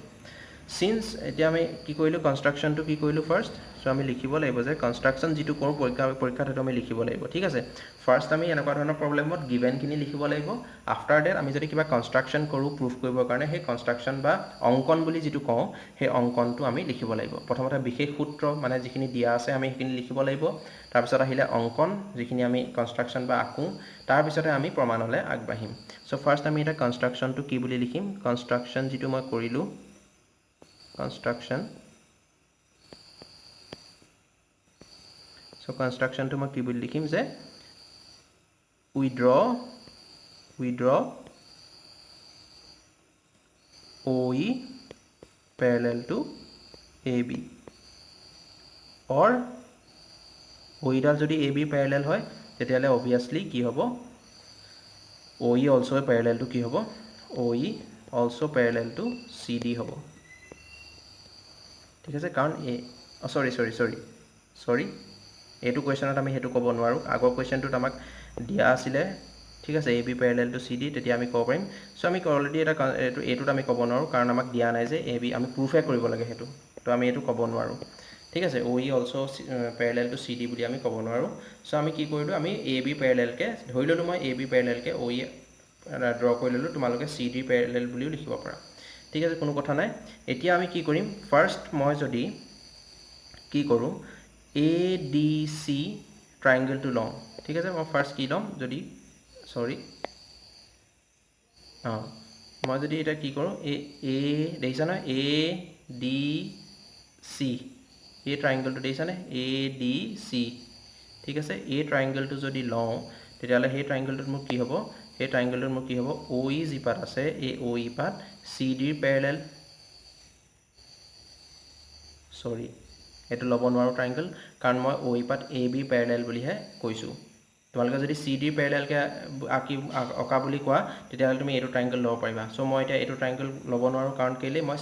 সিন্স এতিয়া আমি কি কৰিলোঁ কনষ্ট্ৰাকশ্যনটো কি কৰিলোঁ ফাৰ্ষ্ট চ' আমি লিখিব লাগিব যে কনষ্ট্ৰাকশ্যন যিটো কৰোঁ পৰীক্ষাত সেইটো আমি লিখিব লাগিব ঠিক আছে ফাৰ্ষ্ট আমি এনেকুৱা ধৰণৰ প্ৰব্লেমত গিভেনখিনি লিখিব লাগিব আফটাৰ ডেট আমি যদি কিবা কনষ্ট্ৰাকশ্যন কৰোঁ প্ৰুফ কৰিবৰ কাৰণে সেই কনষ্ট্ৰাকশ্যন বা অংকন বুলি যিটো কওঁ সেই অংকনটো আমি লিখিব লাগিব প্ৰথমতে বিশেষ সূত্ৰ মানে যিখিনি দিয়া আছে আমি সেইখিনি লিখিব লাগিব তাৰপিছত আহিলে অংকন যিখিনি আমি কনষ্ট্ৰাকশ্যন বা আঁকো তাৰপিছতে আমি প্ৰমাণলৈ আগবাঢ়িম চ' ফাৰ্ষ্ট আমি এটা কনষ্ট্ৰাকশ্যনটো কি বুলি লিখিম কনষ্ট্ৰাকশ্যন যিটো মই কৰিলোঁ কনষ্ট্ৰাকশ্যনটো মই কি বুলি লিখিম যে we draw OE parallel to AB or OE ডাল যদি AB parallel হয় তেতিয়াহ'লে obviously কি হ'ব OE also parallel to কি হ'ব OE also parallel to CD হ'ব ঠিক আছে কাৰণ sorry এইটো কুৱেশ্যনত আমি সেইটো ক'ব নোৱাৰোঁ আগৰ কুৱেশ্যনটোত আমাক দিয়া আছিলে ঠিক আছে AB পেৰেলেল টু CD তেতিয়া আমি ক'ব পাৰিম চ' আমি অলৰেডি এইটোত আমি ক'ব নোৱাৰোঁ কাৰণ আমাক দিয়া নাই যে AB আমি প্ৰুফে কৰিব লাগে সেইটো তো আমি এইটো ক'ব নোৱাৰোঁ ঠিক আছে OE also' parallel two CD বুলি আমি ক'ব নোৱাৰোঁ চ' আমি কি কৰিলোঁ আমি AB পেৰেলেলকৈ ধৰি ল'লোঁ মই AB পেৰেলেলকৈ OE ড্ৰ কৰি ল'লোঁ তোমালোকে CD পেৰেলেল বুলিও লিখিব পাৰা ঠিক আছে কোনো কথা নাই এতিয়া আমি কি কৰিম ফাৰ্ষ্ট মই যদি কি কৰোঁ ADC ট্ৰাইংগলটো লওঁ ঠিক আছে মই ফাৰ্ষ্ট কি ল'ম যদি মই যদি এটা কি কৰোঁ দেখিছা নহয় ADC এই ট্ৰাইংগলটো দেখিছানে ADC ঠিক আছে এই ট্ৰাইংগলটো যদি লওঁ তেতিয়াহ'লে সেই ট্ৰাইংগলটোত মোৰ কি হ'ব OE যি পাত আছে এই OE পাত CDৰ পেৰেলেল সৰি এটো লব নোৱাৰো ট্ৰায়াঙ্গল কাৰণ মই OE পাত AB প্যাৰেলাল বুলিহে কৈছো তোমালোকে যদি CD প্যাৰেলাল কে অকা বুলি কোৱা তেতিয়া তুমি এটো ট্ৰায়াঙ্গল লব পাৰিবা সো মই এটা এটো ট্ৰায়াঙ্গল লব নোৱাৰো কাৰণ কেলে মই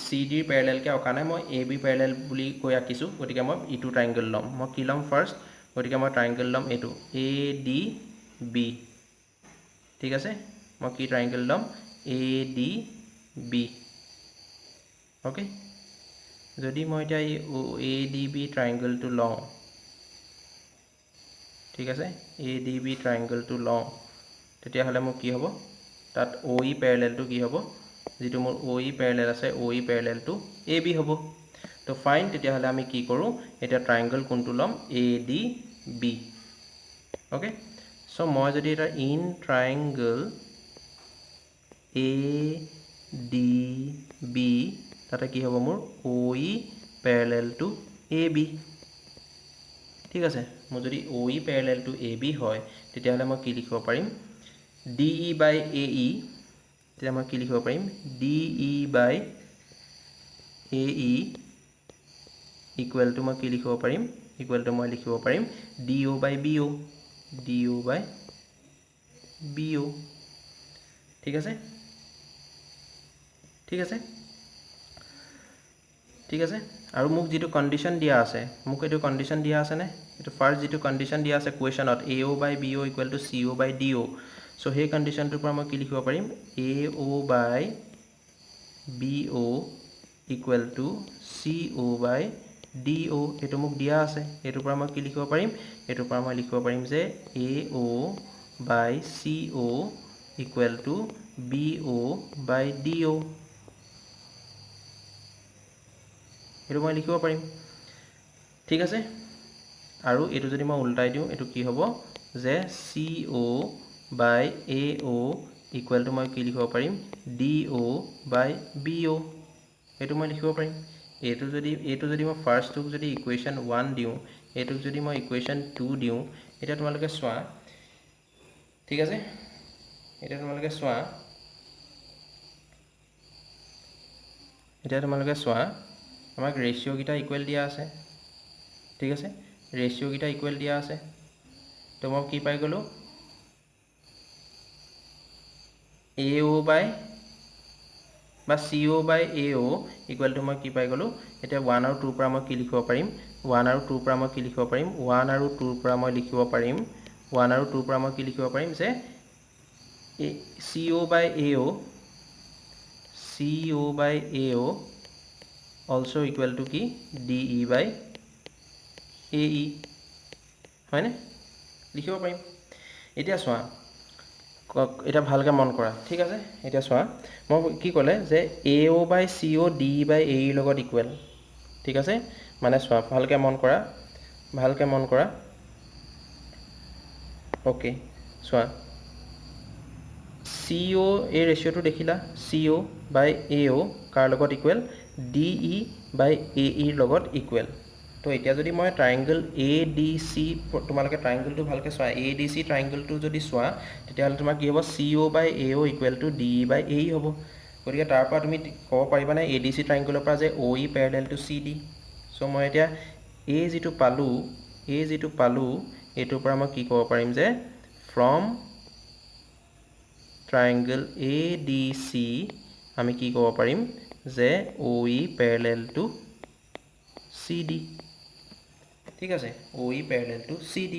CD প্যাৰেলাল কে অকা নাই মই AB প্যাৰেলাল বুলি কৈ আকিছো গতিকে মই ইটো ট্ৰায়াঙ্গল লম মই কি লম ফাৰ্স্ট গতিকে মই ট্ৰায়াঙ্গল লম এটো ADB ঠিক আছে মই কি ট্ৰায়াঙ্গল লম ADB ওকে যদি মই এটা ADB ট্ৰায়াঙ্গল টু লওঁ ঠিক আছে ADB ট্ৰায়াঙ্গল টু লওঁ তেতিয়া হলে মোৰ কি হ'ব তাত OE প্যাৰেলাল টু কি হ'ব যেটো মোৰ OE প্যাৰেলাল আছে OE প্যাৰেলাল টু AB হ'ব তো ফাইন তেতিয়া হলে আমি কি কৰো এটা ট্ৰায়াঙ্গল কোনটো লম ADB ওকে সো মই যদি এটা ইন ট্ৰায়াঙ্গল ADB তাতে কি হ'ব মোৰ OE প্যাৰেলাল টু AB ঠিক আছে মই যদি OE প্যাৰেলাল টু AB হয় তেতিয়া হলে মই কি লিখিব পাৰিম DE by AE তেতিয়া মই কি লিখিব পাৰিম DE by AE equal to মই কি লিখিব পাৰিম equal to মই লিখিব পাৰিম DO by BO DO by BO ঠিক আছে ঠিক আছে ঠিক আছে আৰু মোক যেটো কন্ডিশন দিয়া আছে মোক এটো কন্ডিশন দিয়া আছে নে এটো ফাৰ্স্ট যেটো কন্ডিশন দিয়া আছে কোৱেশ্চনত AO by BO equal to CO by DO so হে কন্ডিশনটোৰ পৰা মই কি লিখিব পাৰিম AO by BO equal to CO by DO এটো মোক দিয়া আছে এটোৰ পৰা মই কি লিখিব পাৰিম এটোৰ পৰা মই লিখিব পাৰিম যে AO by CO equal to BO by DO এটো মই লিখিব পাৰিম ঠিক আছে আৰু এটো যদি মই উল্টাই দিও এটো কি হ'ব যে CO by AO equal to মই কি লিখিব পাৰিম DO by BO এটো মই লিখিব পাৰিম এটো যদি মই ফাৰ্স্ট টুক যদি ইকুৱেশন 1 দিও এটোক যদি মই ইকুৱেশন 2 দিও এটা তোমালোকে চোৱা ঠিক আছে এটা তোমালোকে চোৱা আমাক ৰেশিও গিটা ইকুৱেল দিয়া আছে ঠিক আছে ৰেশিও গিটা ইকুৱেল দিয়া আছে তো মই কি পাই গলো AO by বা CO by AO equal to মই কি পাই গলো এটা 1 আৰু 2 পৰা মই কি লিখিব পাৰিম 1 আৰু 2 পৰা মই কি লিখিব পাৰিম 1 আৰু 2 পৰা মই লিখিব পাৰিম 1 আৰু 2 পৰা মই কি লিখিব পাৰিম যে CO by AO also equal to কি DE by AE হয় নে লিখিব পাৰিম এতিয়া চোৱা এটা ভালকে মন কৰা ঠিক আছে এতিয়া চোৱা মই কি ক'লে যে AO by CO DE by AE লগত ইকুৱেল ঠিক আছে মানে চোৱা ভালকে মন কৰা ওকে চোৱা CO এই ৰেশিওটো দেখিলা CO by AO কাৰ লগত ইকুৱেল DE by AE লগত ইকুৱেল তো এতিয়া যদি মই ট্ৰায়াঙ্গল ADC তোমালোকে ট্ৰায়াঙ্গলটো ভালকে চোৱা ADC ট্ৰায়াঙ্গলটো যদি চোৱা তেতিয়া হলে তোমাৰ কি হ'ব CO by AO equal to DE by AE হ'ব গতিকে তাৰ পৰা তুমি ক'ব পাৰিবা না ADC ট্ৰায়াঙ্গলৰ পৰা যে OE parallel to CD so মই এতিয়া A যেটো পালো এটোৰ পৰা মই কি ক'ব পাৰিম যে from triangle ADC আমি কি ক'ব পাৰিম যে OE parallel to CD ঠিক আছে OE parallel to CD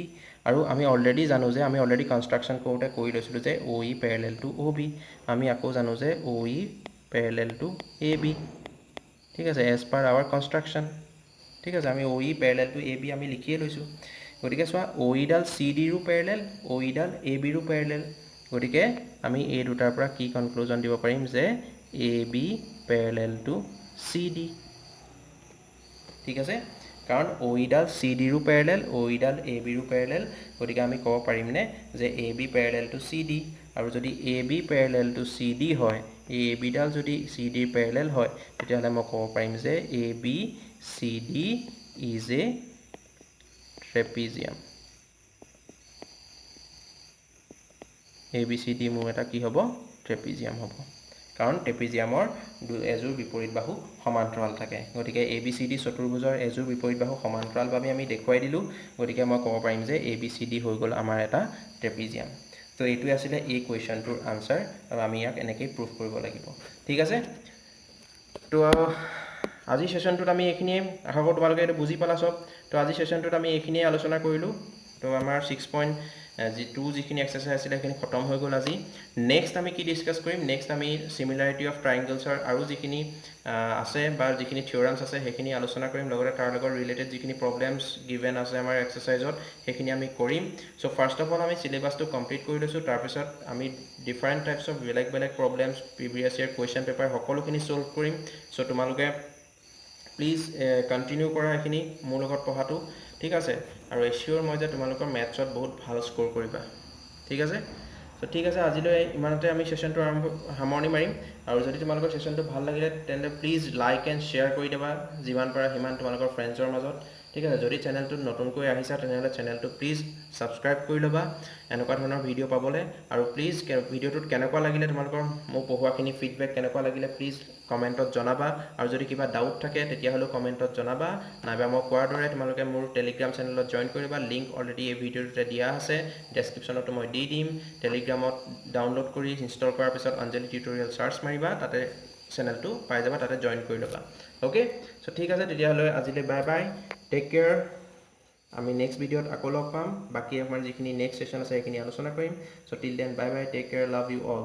আৰু আমি অলৰেডি জানো যে আমি অলৰেডি কনস্ট্ৰাকচন কৰোতে কৈ লৈছিলো যে OE parallel to OB আমি আকৌ জানো যে OE parallel to AB ঠিক আছে as per our construction ঠিক আছে আমি OE parallel to AB আমি লিখিয়ে লৈছো গতিকে চোৱা OE ডাল CD ৰো parallel OE ডাল AB ৰো parallel গতিকে আমি এই দুটাৰ পৰা কি কনক্লুজন দিব পাৰিম যে AB parallel to CD ঠিক আছে কাৰণ OE ডাল CD ৰো parallel OE ডাল AB ৰো parallel গতিকে আমি ক'ব পাৰিম নে যে AB parallel to CD আৰু যদি AB parallel to CD হয় AB ডাল যদি CD parallel হয় তেতিয়া হলে মই ক'ব পাৰিম যে AB CD is a trapezium ABCD মোৰ এটা কি হ'ব ট্ৰেপিজিয়াম হ'ব কাৰণ ট্ৰেপিজিয়ামৰ এযোৰ বিপৰীত বাহু সমান্তৰাল থাকে গতিকে ABCD চতুৰ্ভুজৰ এযোৰ বিপৰীত বাহু সমান্তৰাল বাবে আমি দেখুৱাই দিলোঁ গতিকে মই ক'ব পাৰিম যে ABCD হৈ গ'ল আমাৰ এটা ট্ৰেপিজিয়াম তো এইটোৱে আছিলে এই কুৱেশ্যনটোৰ আনসাৰ আৰু আমি ইয়াক এনেকৈ প্ৰুভ কৰিব লাগিব ঠিক আছে তো আজি সেশনটোত আমি এইখিনিয়ে আশা কৰোঁ তোমালোকে এইটো বুজি পালা সব তো আজি সেশনটোত আমি এইখিনিয়ে আলোচনা কৰিলোঁ তো আমাৰ 6.2 যিখিনি এক্সাৰসাইজ আছিলে সেইখিনি খতম হৈ গ'ল আজি নেক্সট আমি কি ডিছকাছ কৰিম নেক্সট আমি সিমিলাৰিটি অফ ট্ৰাইংগলছৰ আৰু যিখিনি আছে বা যিখিনি থিওৰামছ আছে সেইখিনি আলোচনা কৰিম লগতে তাৰ লগত ৰিলেটেড যিখিনি প্ৰব্লেমছ গিভেন আছে আমাৰ এক্সাৰসাইজত সেইখিনি আমি কৰিম সো ফাৰ্ষ্ট অফ অল আমি সিলেবাসটো কমপ্লিট কৰি লৈছোঁ তাৰপিছত আমি ডিফাৰেণ্ট টাইপছ অফ বেলেগ বেলেগ problems previous year question paper সকলোখিনি সলভ কৰিম সো তোমালোকে প্লিজ কণ্টিনিউ কৰা এইখিনি মোৰ লগত পঢ়াটো ঠিক আছে আৰু এচিয়ৰ মই যে তোমালোকৰ মেথছত বহুত ভাল স্ক'ৰ কৰিবা ঠিক আছে তো ঠিক আছে আজিলৈ ইমানতে আমি সেশনটো সামৰণি মাৰিম আৰু যদি তোমালোকৰ সেশনটো ভাল লাগিলে তেন্তে প্লিজ লাইক এণ্ড শ্বেয়াৰ কৰি দিবা যিমান পাৰা সিমান তোমালোকৰ ফ্ৰেণ্ডছৰ মাজত ঠিক আছে যদি চেনেলটোত নতুনকৈ আহিছা তেনেহ'লে চেনেলটো প্লিজ ছাবস্ক্ৰাইব কৰি ল'বা এনেকুৱা ধৰণৰ ভিডিঅ' পাবলৈ আৰু প্লিজ ভিডিঅ'টোত কেনেকুৱা লাগিলে তোমালোকৰ মোক পঢ়োৱাখিনি ফিডবেক কেনেকুৱা লাগিলে প্লিজ কমেণ্টত জনাবা আৰু যদি কিবা ডাউট থাকে তেতিয়াহ'লে কমেণ্টত জনাবা নাইবা মই কোৱাৰ দৰে তোমালোকে মোৰ টেলিগ্ৰাম চেনেলত জইন কৰিবা লিংক অলৰেডি এই ভিডিঅ'টোতে দিয়া আছে ডেছক্ৰিপশ্যনতো মই দি দিম টেলিগ্ৰামত ডাউনলোড কৰি ইনষ্টল কৰাৰ পিছত অঞ্জলি টিউটৰিয়েল চাৰ্চ মাৰিবা তাতে চেনেলটো পাই যাবা তাতে জইন কৰি ল'বা অ'কে চ' ঠিক আছে তেতিয়াহ'লে আজিলৈ বাই বাই টেক কেয়াৰ আমি নেক্সট ভিডিঅ'ত আকৌ লগ পাম বাকী আমাৰ যিখিনি নেক্সট সেশন আছে সেইখিনি আলোচনা কৰিম so' till then bye bye take care love you all